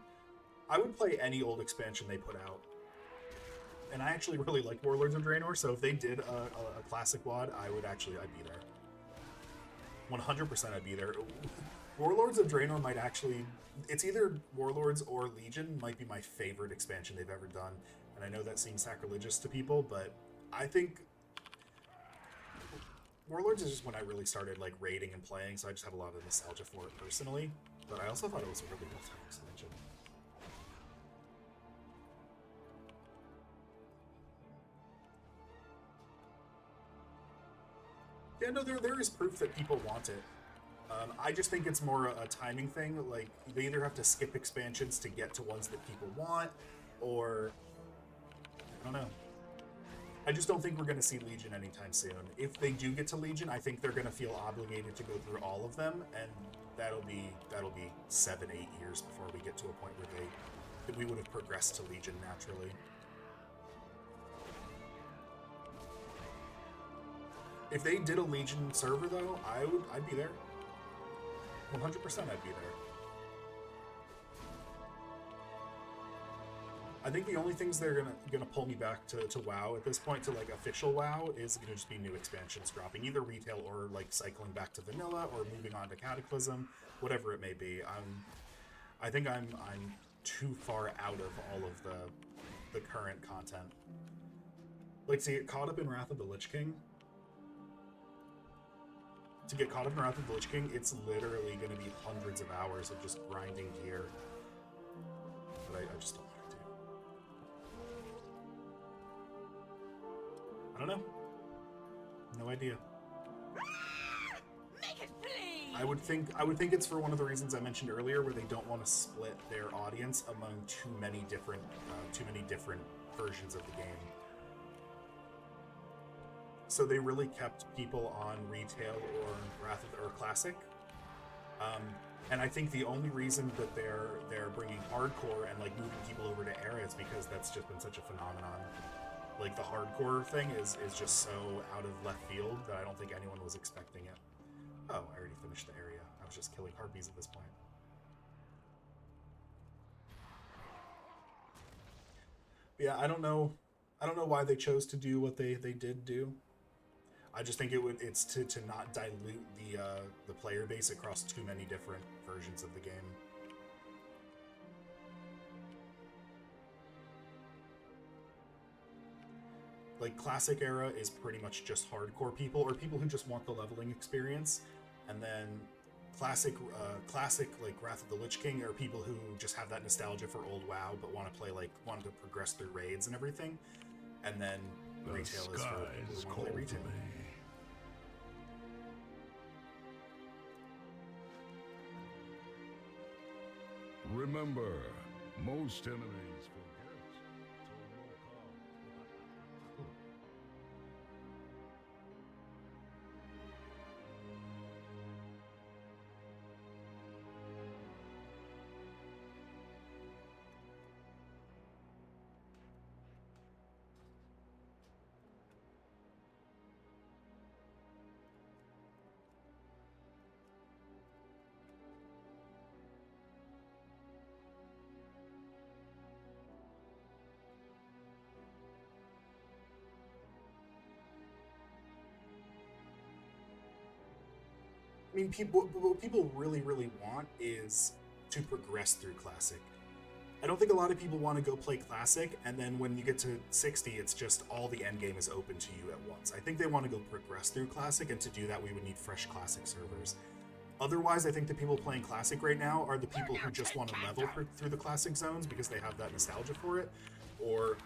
I would play any old expansion they put out. And I actually really like Warlords of Draenor, so if they did a classic WoD, I'd be there. 100% I'd be there. Warlords of Draenor might actually... It's either Warlords or Legion might be my favorite expansion they've ever done. And I know that seems sacrilegious to people, but I think... Warlords is just when I really started like raiding and playing, so I just have a lot of nostalgia for it personally. But I also thought it was a really well-timed expansion. Yeah, no, there is proof that people want it. I just think it's more a timing thing. Like, they either have to skip expansions to get to ones that people want, or I don't know. I just don't think we're going to see Legion anytime soon. If they do get to Legion, I think they're going to feel obligated to go through all of them, and that'll be 7-8 years before we get to a point where we would have progressed to Legion naturally. If they did a Legion server, though, I'd be there. 100% I'd be there. I think the only things they're gonna pull me back to WoW at this point, to like official WoW, is gonna just be new expansions dropping, either retail or like cycling back to vanilla or moving on to Cataclysm, whatever it may be. I think I'm too far out of all of the current content. Like, to get caught up in Wrath of the Lich King. To get caught up in Wrath of the Lich King, it's literally gonna be hundreds of hours of just grinding gear. But I just don't. I don't know. No idea. Make it bleed. I would think it's for one of the reasons I mentioned earlier, where they don't want to split their audience among too many different versions of the game. So they really kept people on retail or classic. And I think the only reason that they're bringing hardcore and like moving people over to era is because that's just been such a phenomenon. Like, the hardcore thing is just so out of left field that I don't think anyone was expecting it. Oh, I already finished the area. I was just killing harpies at this point. But yeah, I don't know why they chose to do what they did do. I just think it's to not dilute the player base across too many different versions of the game. Like, classic era is pretty much just hardcore people, or people who just want the leveling experience, and then classic like Wrath of the Lich King are people who just have that nostalgia for old WoW but want to progress through raids and everything, and then retail is for people who want to play retail. Remember, most enemies forget. I mean, what people really want is to progress through Classic. I don't think a lot of people want to go play Classic, and then when you get to 60, it's just all the endgame is open to you at once. I think they want to go progress through Classic, and to do that, we would need fresh Classic servers. Otherwise, I think the people playing Classic right now are the people who just want to level through the Classic zones because they have that nostalgia for it, or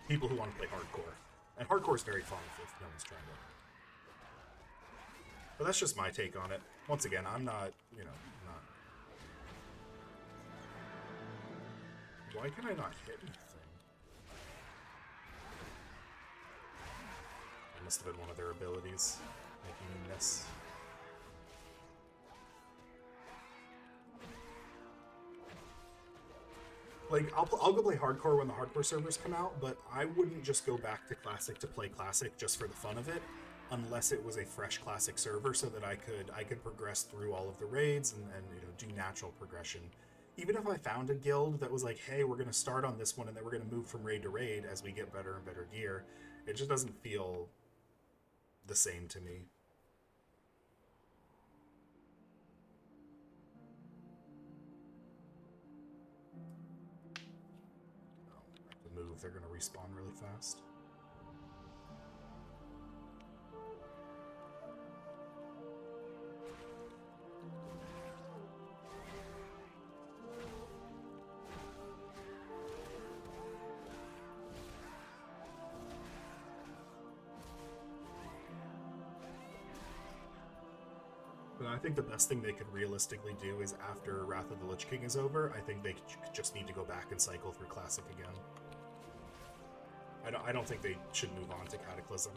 people who want to play Hardcore. And Hardcore is very fun if no one's trying to. But that's just my take on it. Once again, I'm not, Why can I not hit anything? That must have been one of their abilities, making me miss. Like, I'll go play Hardcore when the Hardcore servers come out, but I wouldn't just go back to Classic to play Classic just for the fun of it, unless it was a fresh Classic server, so that I could progress through all of the raids and do natural progression. Even if I found a guild that was like, hey, we're going to start on this one and then we're going to move from raid to raid as we get better and better gear, it just doesn't feel the same to me. Oh, I have to move. They're going to respawn really fast. I think the best thing they could realistically do is after Wrath of the Lich King is over, I think they just need to go back and cycle through Classic again. I don't think they should move on to Cataclysm.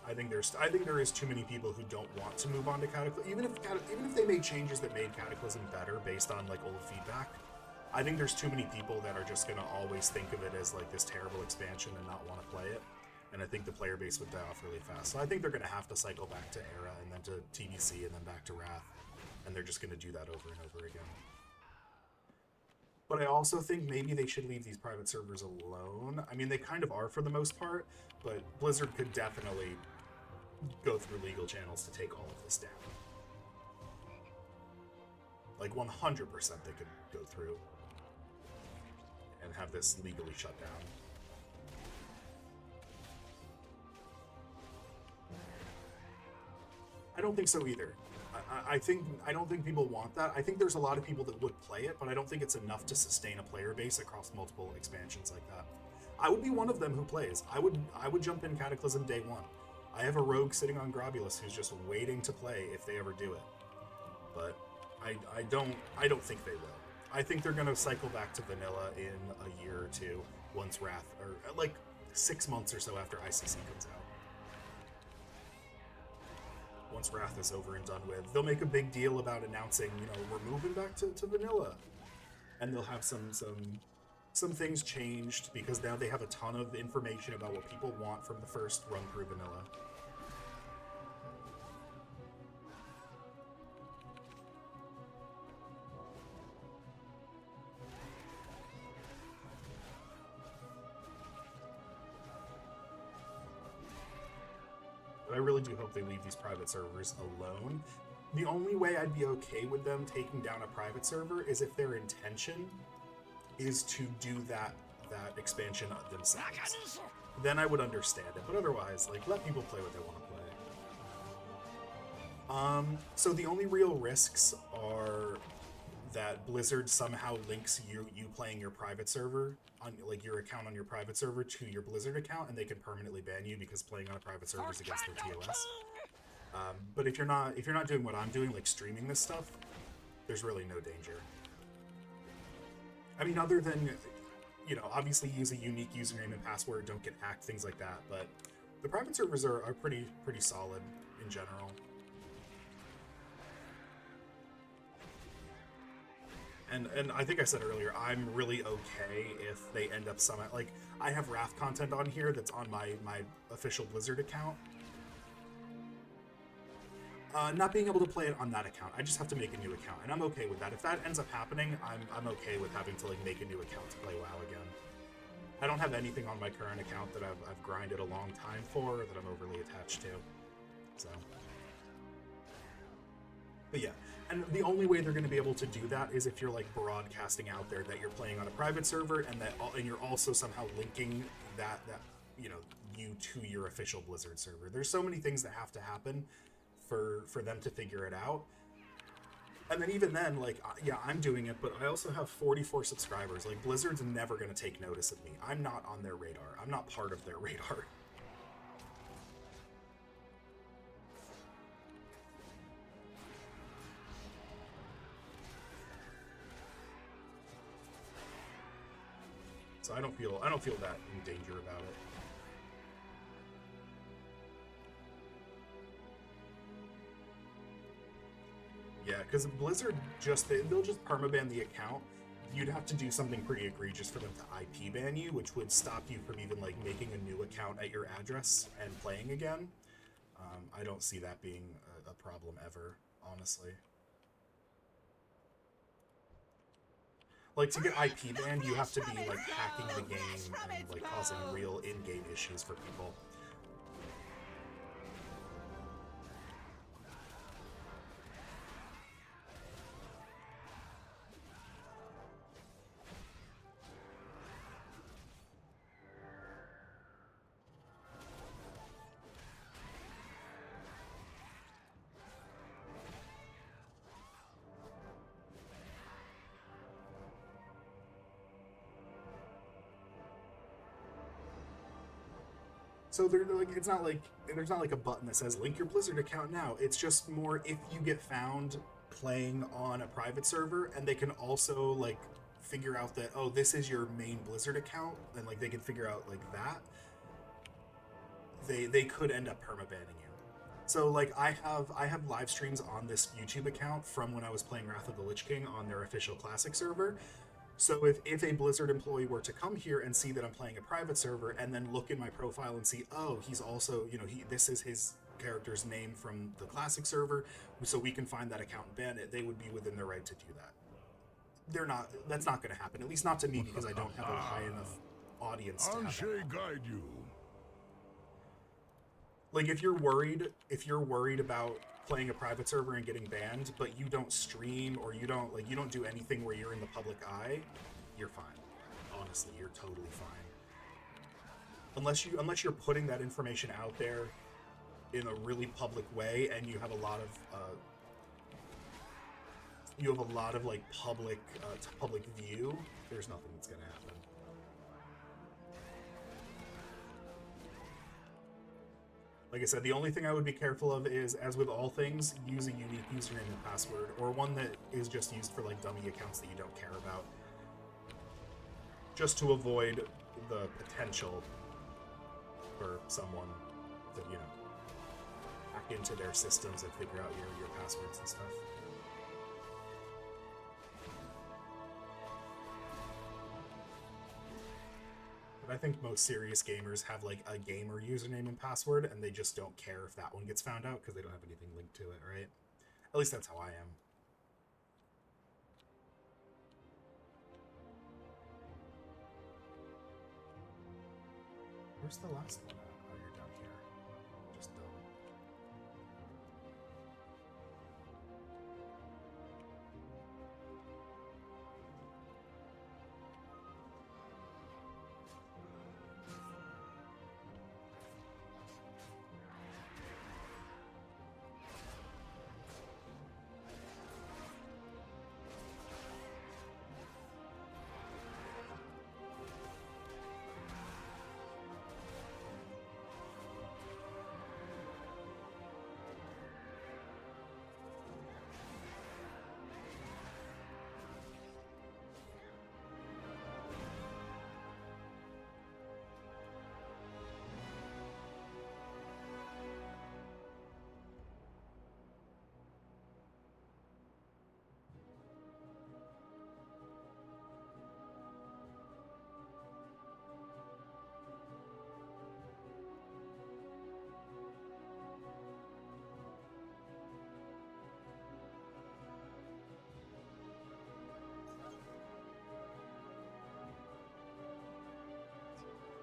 I think there is too many people who don't want to move on to Cataclysm. Even if they made changes that made Cataclysm better based on like old feedback, I think there's too many people that are just gonna always think of it as like this terrible expansion and not want to play it. And I think the player base would die off really fast. So I think they're gonna have to cycle back to Era and then to TBC and then back to Wrath, and they're just gonna do that over and over again. But I also think maybe they should leave these private servers alone. I mean, they kind of are for the most part, but Blizzard could definitely go through legal channels to take all of this down. Like 100% they could go through and have this legally shut down. I don't think so either. I don't think people want that. I think there's a lot of people that would play it, but I don't think it's enough to sustain a player base across multiple expansions like that. I would be one of them who plays. I would jump in Cataclysm day one. I have a rogue sitting on Grobulus who's just waiting to play if they ever do it. But I don't think they will. I think they're gonna cycle back to vanilla in a year or two once Wrath, or like 6 months or so after ICC comes out. Once Wrath is over and done with, they'll make a big deal about announcing, you know, we're moving back to vanilla. And they'll have some things changed because now they have a ton of information about what people want from the first run through vanilla. But I really do hope they leave these private servers alone. The only way I'd be okay with them taking down a private server is if their intention is to do that expansion themselves. Then I would understand it, but otherwise, like, let people play what they want to play. So the only real risks are that Blizzard somehow links you playing your private server on like your account on your private server to your Blizzard account, and they can permanently ban you because playing on a private server is against their TOS. But if you're not doing what I'm doing, like streaming this stuff, there's really no danger. I mean, other than, you know, obviously use a unique username and password, don't get hacked, things like that. But the private servers are pretty solid in general. And I think I said earlier, I'm really okay if they end up somehow, like, I have Wrath content on here that's on my official Blizzard account. Not being able to play it on that account, I just have to make a new account, and I'm okay with that. If that ends up happening, I'm okay with having to like make a new account to play WoW again. I don't have anything on my current account that I've grinded a long time for, that I'm overly attached to, so. But yeah, and the only way they're going to be able to do that is if you're like broadcasting out there that you're playing on a private server, and you're also somehow linking that you know, you to your official Blizzard server. There's so many things that have to happen for them to figure it out. And then even then, like, yeah, I'm doing it, but I also have 44 subscribers. Like, Blizzard's never going to take notice of me. I'm not on their radar. I'm not part of their radar. So I don't feel that in danger about it. Yeah, because Blizzard they'll just permaban the account. You'd have to do something pretty egregious for them to IP ban you, which would stop you from even like making a new account at your address and playing again. I don't see that being a problem ever, honestly. Like, to get IP banned, you have to be like hacking the game and like causing real in-game issues for people. So they're like, it's not like there's not like a button that says link your Blizzard account now. It's just more if you get found playing on a private server, and they can also like figure out that, oh, this is your main Blizzard account, and like they can figure out like that, they could end up permabanning you. So like I have live streams on this YouTube account from when I was playing Wrath of the Lich King on their official classic server. So if a Blizzard employee were to come here and see that I'm playing a private server and then look in my profile and see, oh, he's also, this is his character's name from the classic server, so we can find that account and ban it, they would be within their right to do that. That's not going to happen, at least not to me, because I don't have a high enough audience to have that happen. guide you. Like if you're worried about playing a private server and getting banned, but you don't stream or you don't do anything where you're in the public eye, you're fine. Honestly, you're totally fine. Unless you're putting that information out there in a really public way, and you have a lot of like public view, there's nothing that's gonna happen. Like I said, the only thing I would be careful of is, as with all things, use a unique username and password, or one that is just used for like dummy accounts that you don't care about, just to avoid the potential for someone to, hack into their systems and figure out your passwords and stuff. But I think most serious gamers have like a gamer username and password, and they just don't care if that one gets found out because they don't have anything linked to it, right? At least that's how I am. Where's the last one at? Oh, you're down here. Just dumb.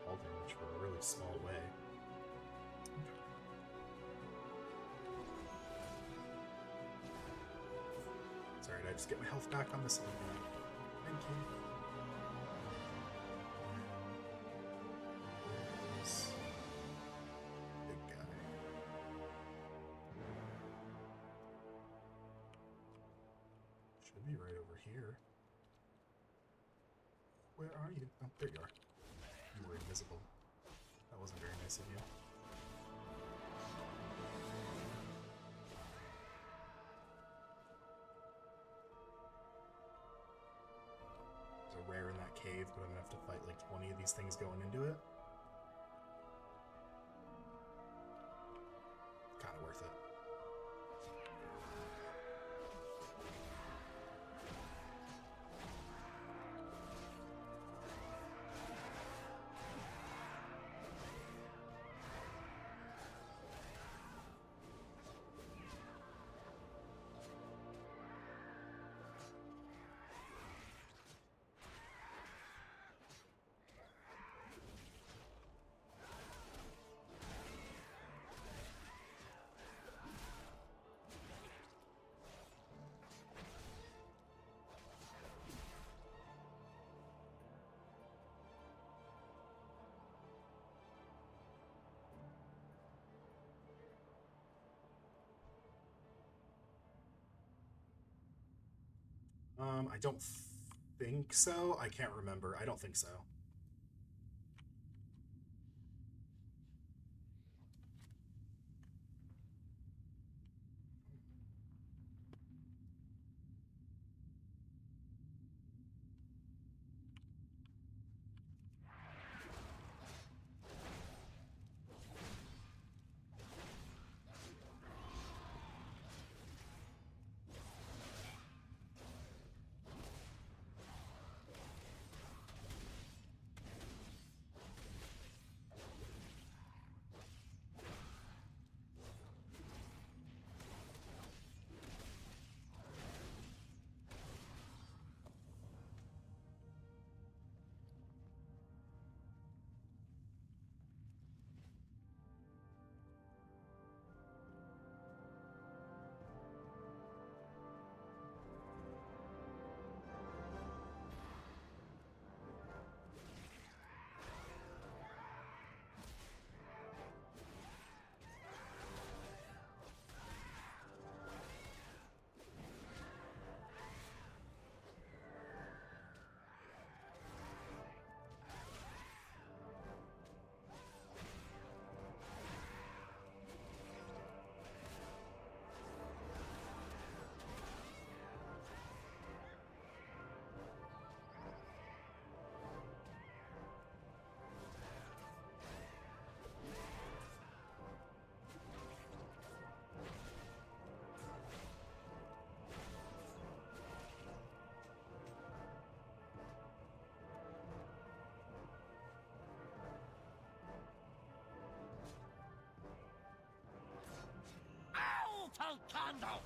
All damage for a really small way. Sorry, did I just get my health back on this one? Thank you. This big guy. Should be right over here. Where are you? Oh, there you are. You were invisible. That wasn't very nice of you. There's a rare in that cave, but I'm gonna have to fight like 20 of these things going into it. Kinda worth it. I don't think so. I can't remember. I don't think so. Commando!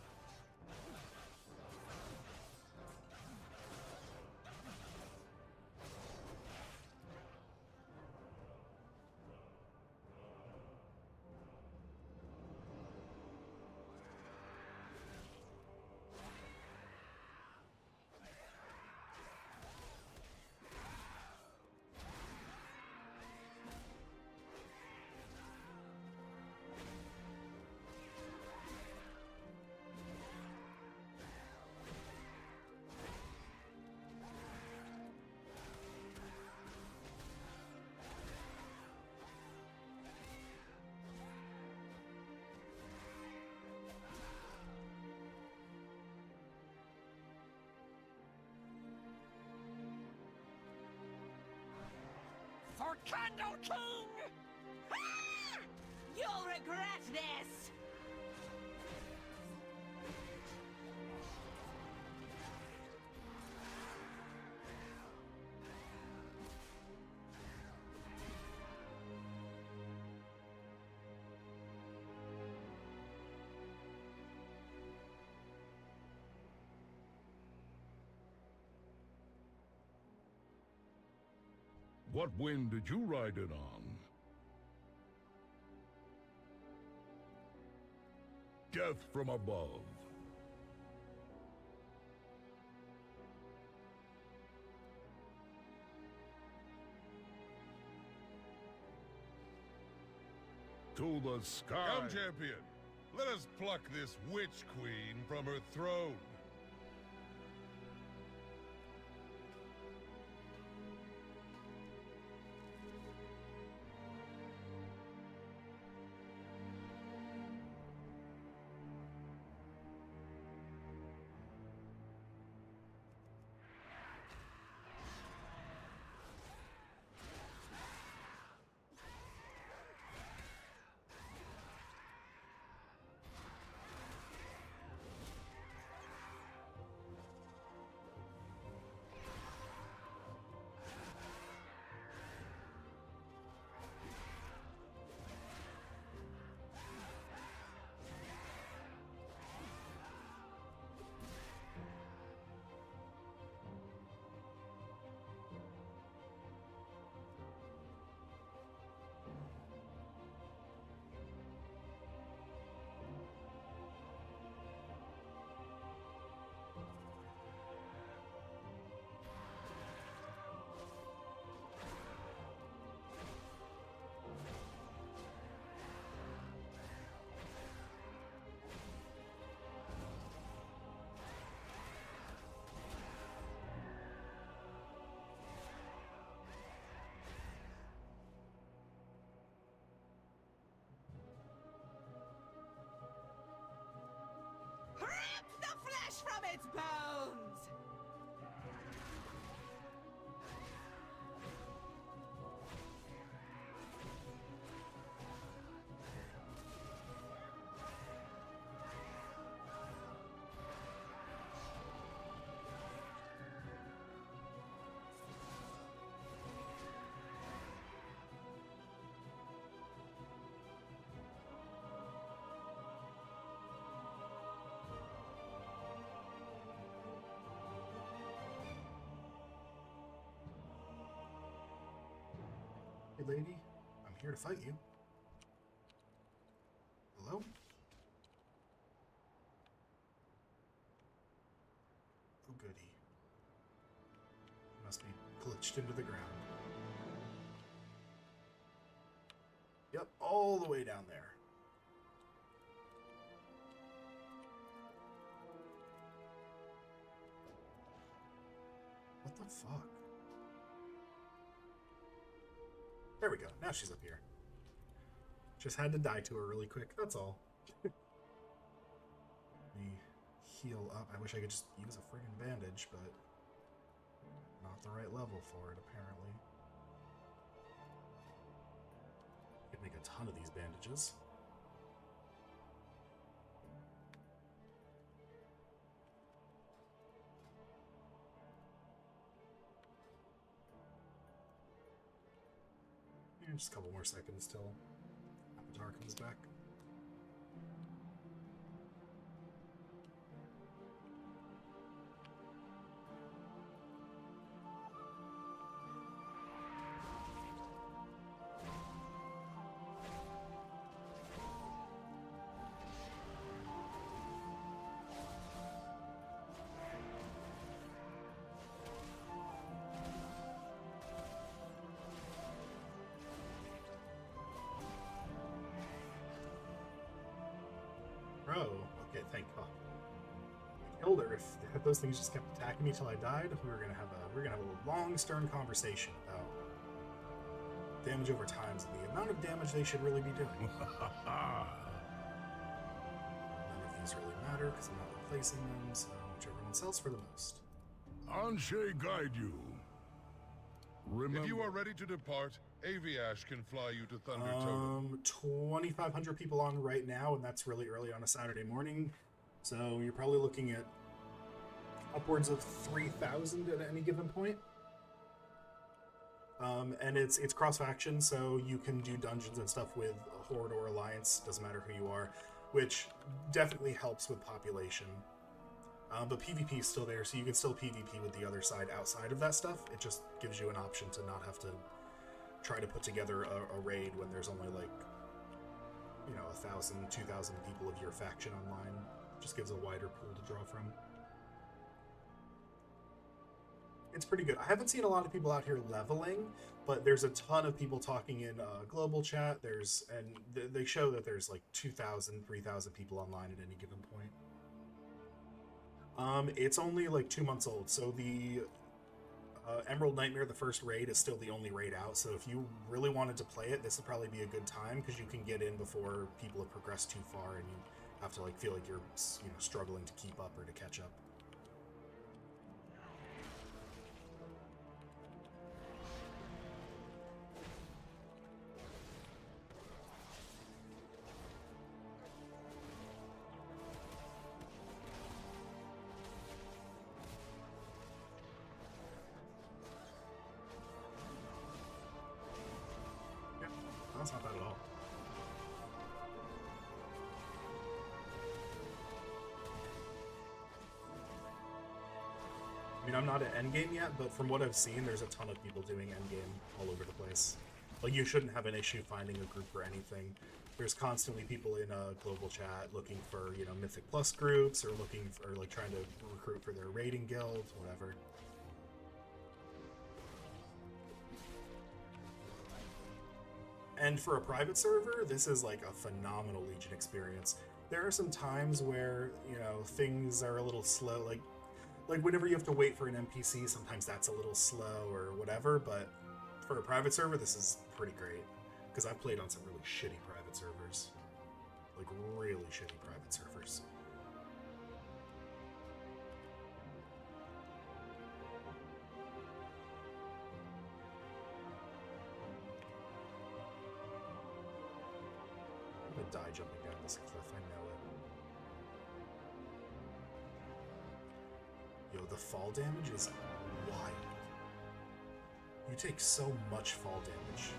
For Condo King! Ah! You'll regret this! What wind did you ride it on? Death from above. To the sky. Come, champion. Let us pluck this witch queen from her throne. Rip the flesh from its bones! Hey, lady. I'm here to fight you. Hello? Oh, goody. Must be glitched into the ground. Yep, all the way down there. What the fuck? There we go. Now she's up here. Just had to die to her really quick. That's all. Let me heal up. I wish I could just use a friggin' bandage, but not the right level for it, apparently. Could make a ton of these bandages. Just a couple more seconds till Avatar comes back. Oh, okay, thank God. I killed her. If those things just kept attacking me till I died, we're gonna have a long, stern conversation about damage over times and the amount of damage they should really be doing. None of these really matter because I'm not replacing them, so whichever one sells for the most. Anshe guide you. Remember, If you are ready to depart, Aviash can fly you to Thunder Totem. 2,500 people on right now, and that's really early on a Saturday morning. So you're probably looking at upwards of 3,000 at any given point. And it's cross-faction, so you can do dungeons and stuff with a Horde or Alliance, doesn't matter who you are, which definitely helps with population. But PvP is still there, so you can still PvP with the other side outside of that stuff. It just gives you an option to not have to try to put together a raid when there's only like, 1,000, 2,000 people of your faction online. Just gives a wider pool to draw from. It's pretty good. I haven't seen a lot of people out here leveling, but there's a ton of people talking in global chat. They show that there's like 2,000, 3,000 people online at any given point. It's only like 2 months old, so the Emerald Nightmare, the first raid, is still the only raid out. So if you really wanted to play it, this would probably be a good time because you can get in before people have progressed too far and you have to feel like you're struggling to keep up or to catch up. That's not bad at all. I mean, I'm not at endgame yet, but from what I've seen, there's a ton of people doing endgame all over the place. Like, you shouldn't have an issue finding a group for anything. There's constantly people in a global chat looking for, Mythic Plus groups, or trying to recruit for their raiding guild, whatever. And for a private server, this is like a phenomenal Legion experience. There are some times where, things are a little slow, like whenever you have to wait for an NPC, sometimes that's a little slow or whatever, but for a private server, this is pretty great. Because I've played on some really shitty private servers. Like, really shitty private servers. I'm gonna die jumping down this cliff, I know it. Yo, the fall damage is wild. You take so much fall damage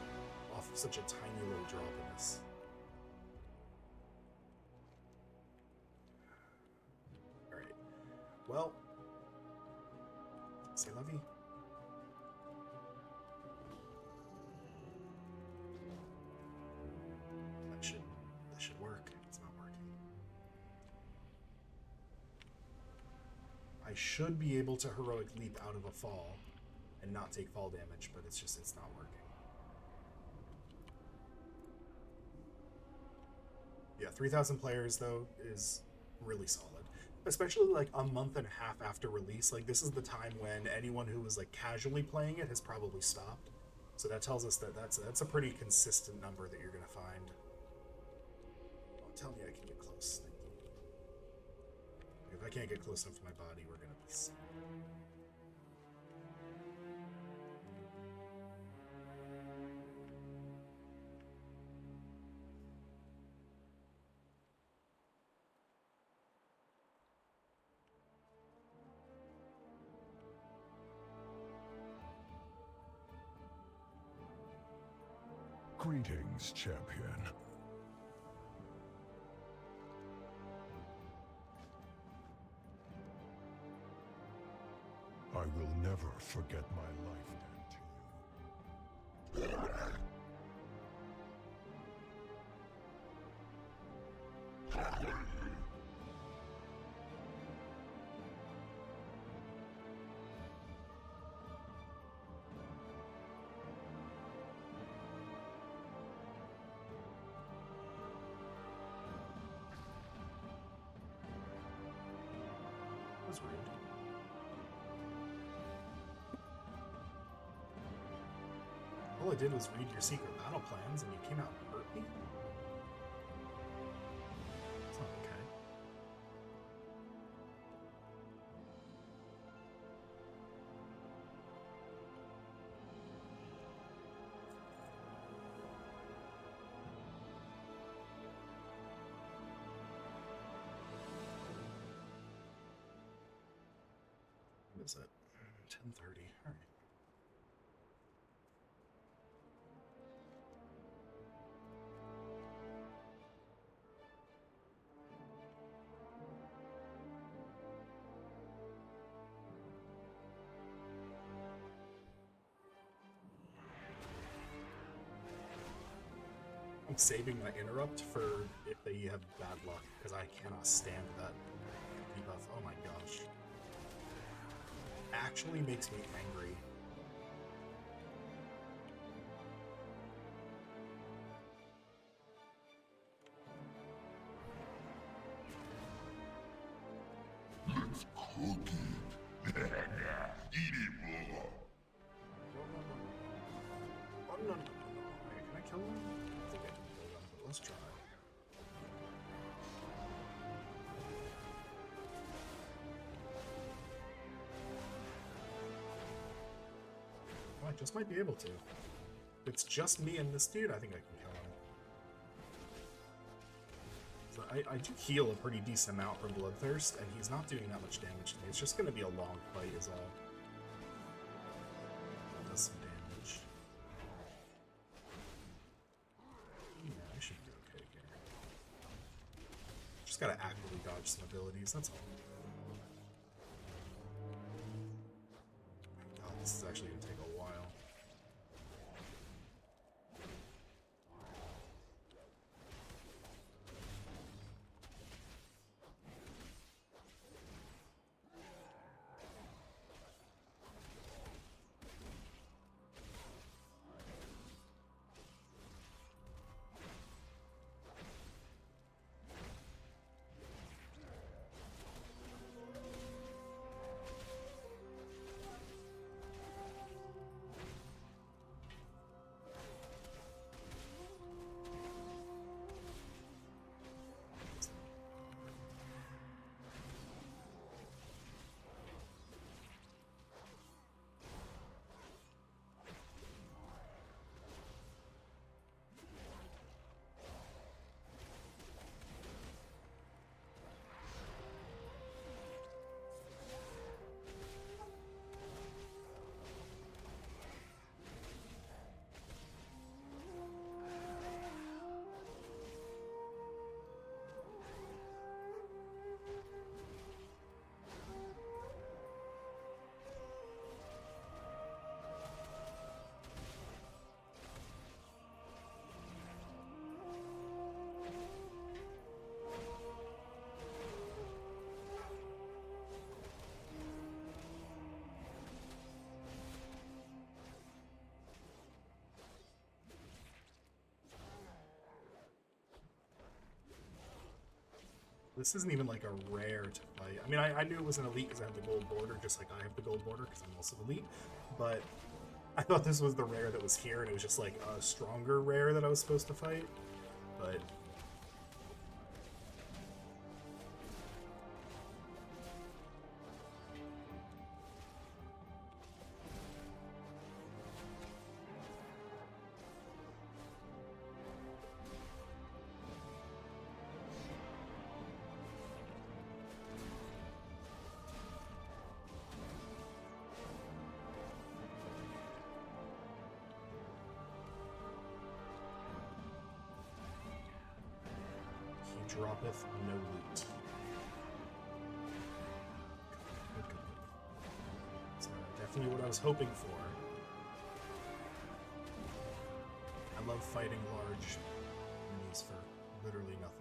off of such a tiny little drop in this. Alright. Well, say la vie. That should work. It's not working. I should be able to heroic leap out of a fall and not take fall damage, but it's not working. Yeah, 3,000 players though is really solid. Especially like a month and a half after release. Like, this is the time when anyone who was like casually playing it has probably stopped. So that tells us that that's a pretty consistent number that you're gonna find. Tell me I can get close. Thank you. If I can't get close enough to my body, we're gonna be sad. greetings, champion. I will never forget my life debt to you. was rude. All I did was read your secret battle plans and you came out and hurt me? That's not okay. What is it? 10:30. All right. I'm saving my interrupt for if they have bad luck, because I cannot stand that debuff. Oh my gosh. Actually makes me angry. Let's cook it. Eat it more. Oh, no. Wait, can I kill him? I think I can kill him, but let's try. I just might be able to. If it's just me and this dude, I think I can kill him. So I do heal a pretty decent amount from Bloodthirst, and he's not doing that much damage to me. It's just going to be a long fight is all. It does some damage. Yeah, I should be okay here. Just gotta actively dodge some abilities, that's all. God, this is actually gonna take a while. This isn't even like a rare to fight. I mean, I knew it was an elite because I have the gold border, just like I have the gold border because I'm also elite. But I thought this was the rare that was here, and it was just like a stronger rare that I was supposed to fight. But droppeth no loot. Good. So definitely what I was hoping for. I love fighting large enemies for literally nothing.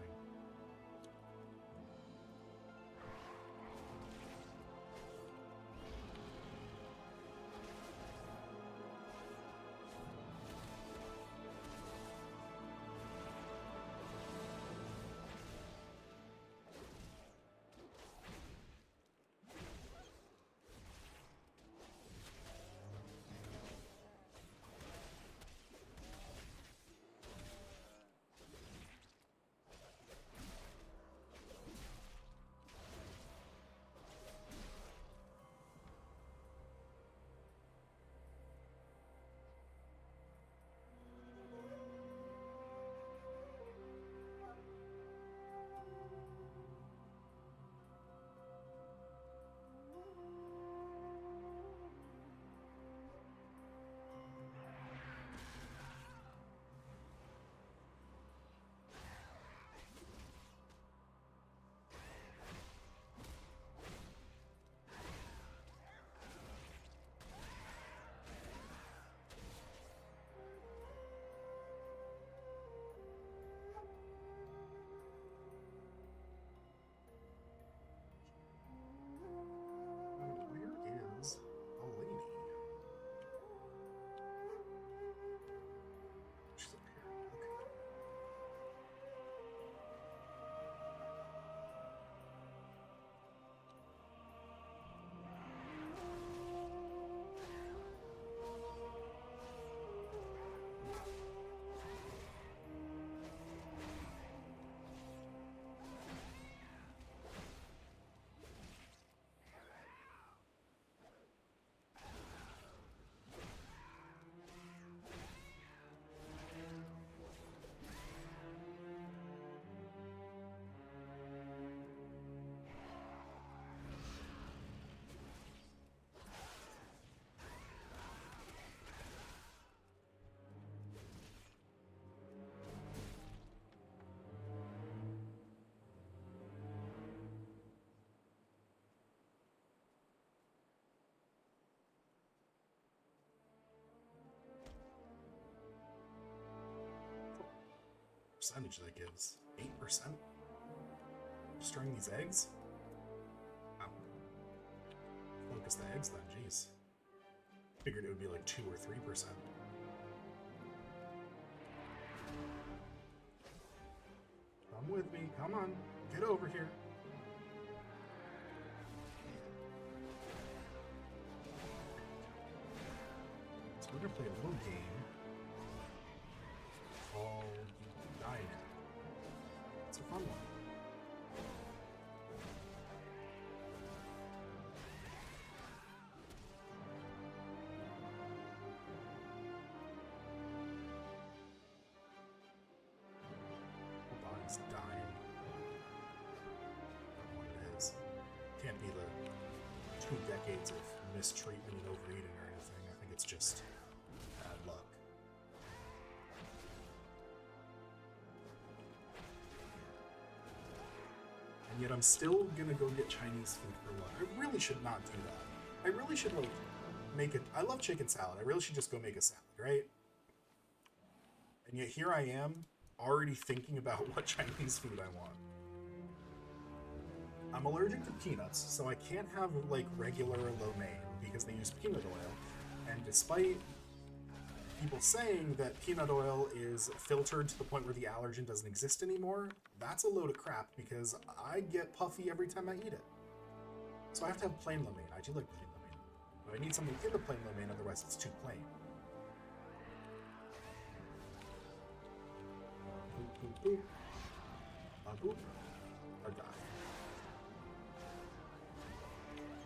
percentage that gives? 8%? Destroying these eggs? Wow. Focus the eggs then, jeez. Figured it would be like 2 or 3%. Come with me, come on, get over here. So we're gonna play a little game called Dynamite. It's a fun one. My body's dying. I don't know what it is. Can't be the 2 decades of mistreatment and overeating or anything. I think it's just bad luck. And yet I'm still gonna go get Chinese food for lunch. I really should not do that. I really should, like, make it. I love chicken salad. I really should just go make a salad, right? And yet here I am, already thinking about what Chinese food I want. I'm allergic to peanuts, so I can't have, like, regular lo mein because they use peanut oil. And despite people saying that peanut oil is filtered to the point where the allergen doesn't exist anymore, that's a load of crap because I get puffy every time I eat it. So I have to have plain lo mein. I do like plain lo mein. But I need something in the plain lo mein, otherwise it's too plain. Boop, boop, boop. Boop. Or die.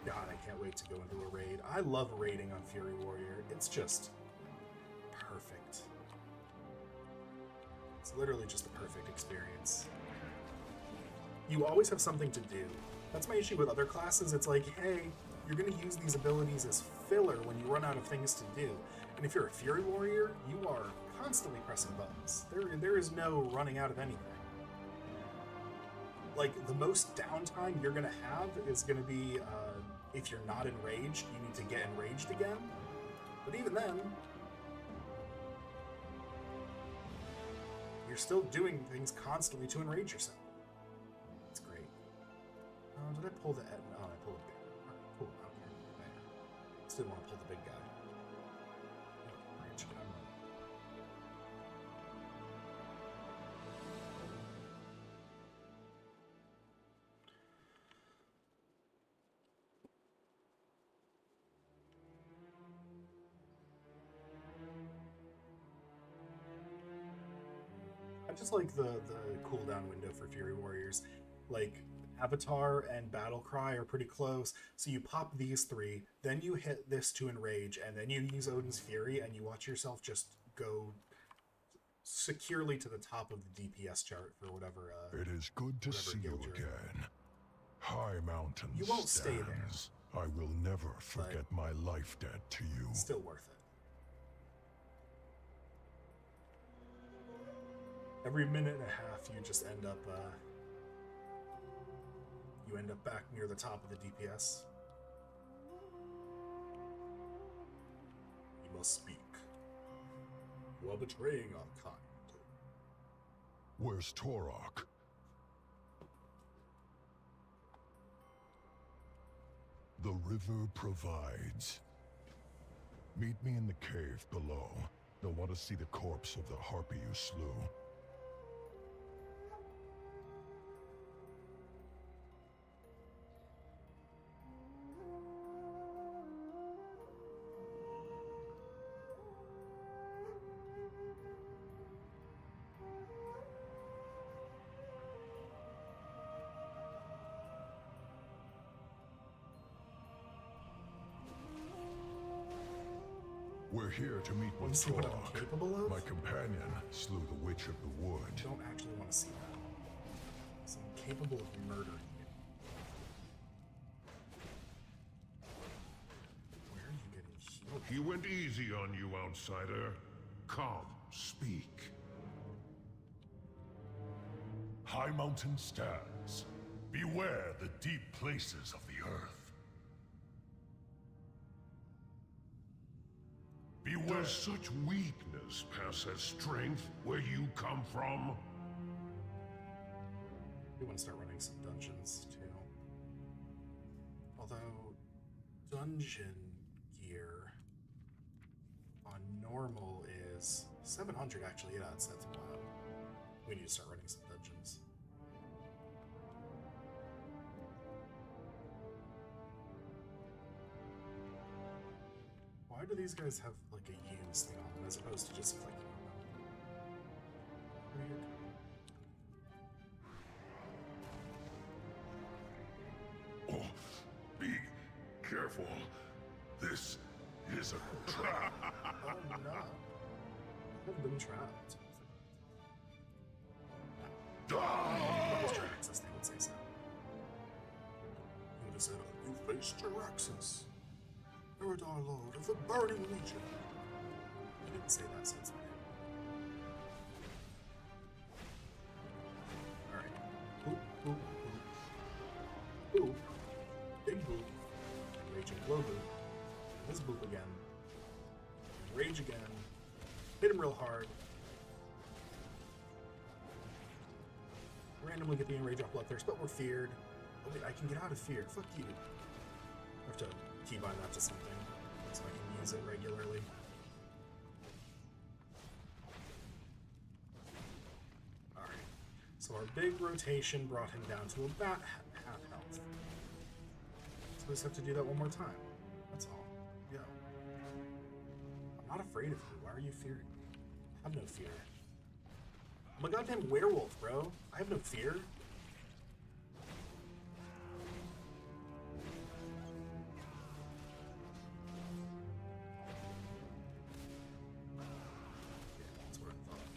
God, I can't wait to go into a raid. I love raiding on Fury Warrior. It's just perfect. It's literally just the perfect experience. You always have something to do. That's my issue with other classes. It's like, hey, you're going to use these abilities as filler when you run out of things to do. And if you're a Fury Warrior, you are constantly pressing buttons. There is no running out of anything. Like, the most downtime you're going to have is going to be, if you're not enraged, you need to get enraged again. But even then, you're still doing things constantly to enrage yourself. It's great. Did I pull the... Oh, I pulled a big... Alright, cool. I don't care. There. Still want to pull the big guy. Oh, rage. I just like the cooldown window for Fury Warriors. Like, Avatar and Battle Cry are pretty close, so you pop these 3, then you hit this to enrage, and then you use Odin's Fury, and you watch yourself just go securely to the top of the DPS chart for whatever. It is good to see you again. High Mountain You won't stay there. I will never forget my life debt to you. Still worth it. Every minute and a half, you just end up, you end up back near the top of the DPS. You must speak. You are betraying our kind. Where's Torok? The river provides. Meet me in the cave below. They'll want to see the corpse of the harpy you slew. We're here to meet with See what I'm Torok. capable of? My companion slew the Witch of the Wood. I don't actually want to see that. So I'm capable of murdering you. Where are you getting healed? He went easy on you, outsider. Come, speak. High Mountain stands. Beware the deep places of the earth. Beware. Does such weakness pass as strength where you come from? do want to start running some dungeons too. Although dungeon gear on normal is 700 actually. Yeah, that's wild. We need to start running some dungeons. Why do these guys have like a use thing on them as opposed to just flicking on them? Weird. Oh, be careful. This is a trap. Oh no. I've been trapped. Those Jaraxxus, they would say so. You would have said, you face Jaraxxus, Eridar Lord of the Burning Legion. I didn't say that, so it's my name. Alright. Boop, boop, boop. Boop. Big boop. Raging blow boop. This boop again. Rage again. Hit him real hard. Randomly get the enrage off Bloodthirst, but we're feared. Oh wait, I can get out of fear. Fuck you. I have to keybind that to something so I can use it regularly. Alright. So our big rotation brought him down to about half health. So we just have to do that one more time. That's all. Yo. I'm not afraid of you. Why are you fearing me? I have no fear. I'm a goddamn werewolf, bro. I have no fear. Yeah, that's what I thought.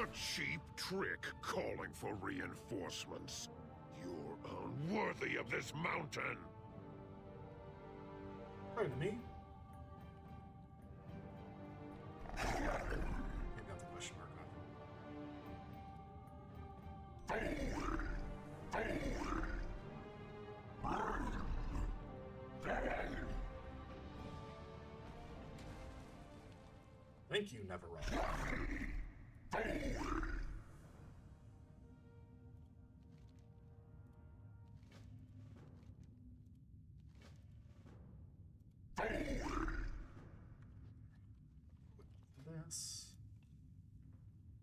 A cheap trick calling for reinforcements. You're unworthy of this mountain. Pardon me. Maybe got the question mark on. Thank you, Neverrun. This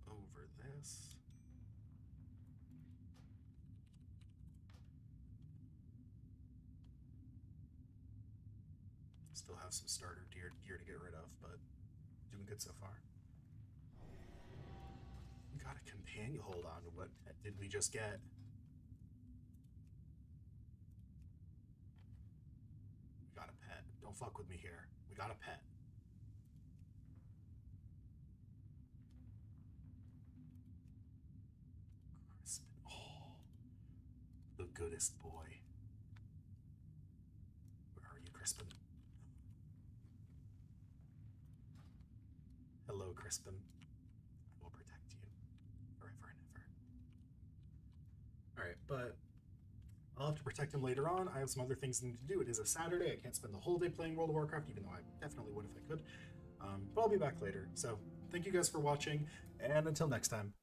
over this. Still have some starter gear to get rid of, but doing good so far. We got a companion. Hold on, what did we just get? We got a pet. Don't fuck with me here. We got a pet. Crispin. Oh, the goodest boy. Where are you, Crispin? Hello, Crispin. I will protect you forever and ever. Alright, but I'll have to protect him later on. I have some other things I need to do. It is a Saturday. I can't spend the whole day playing World of Warcraft, even though I definitely would if I could. But I'll be back later. So thank you guys for watching, and until next time.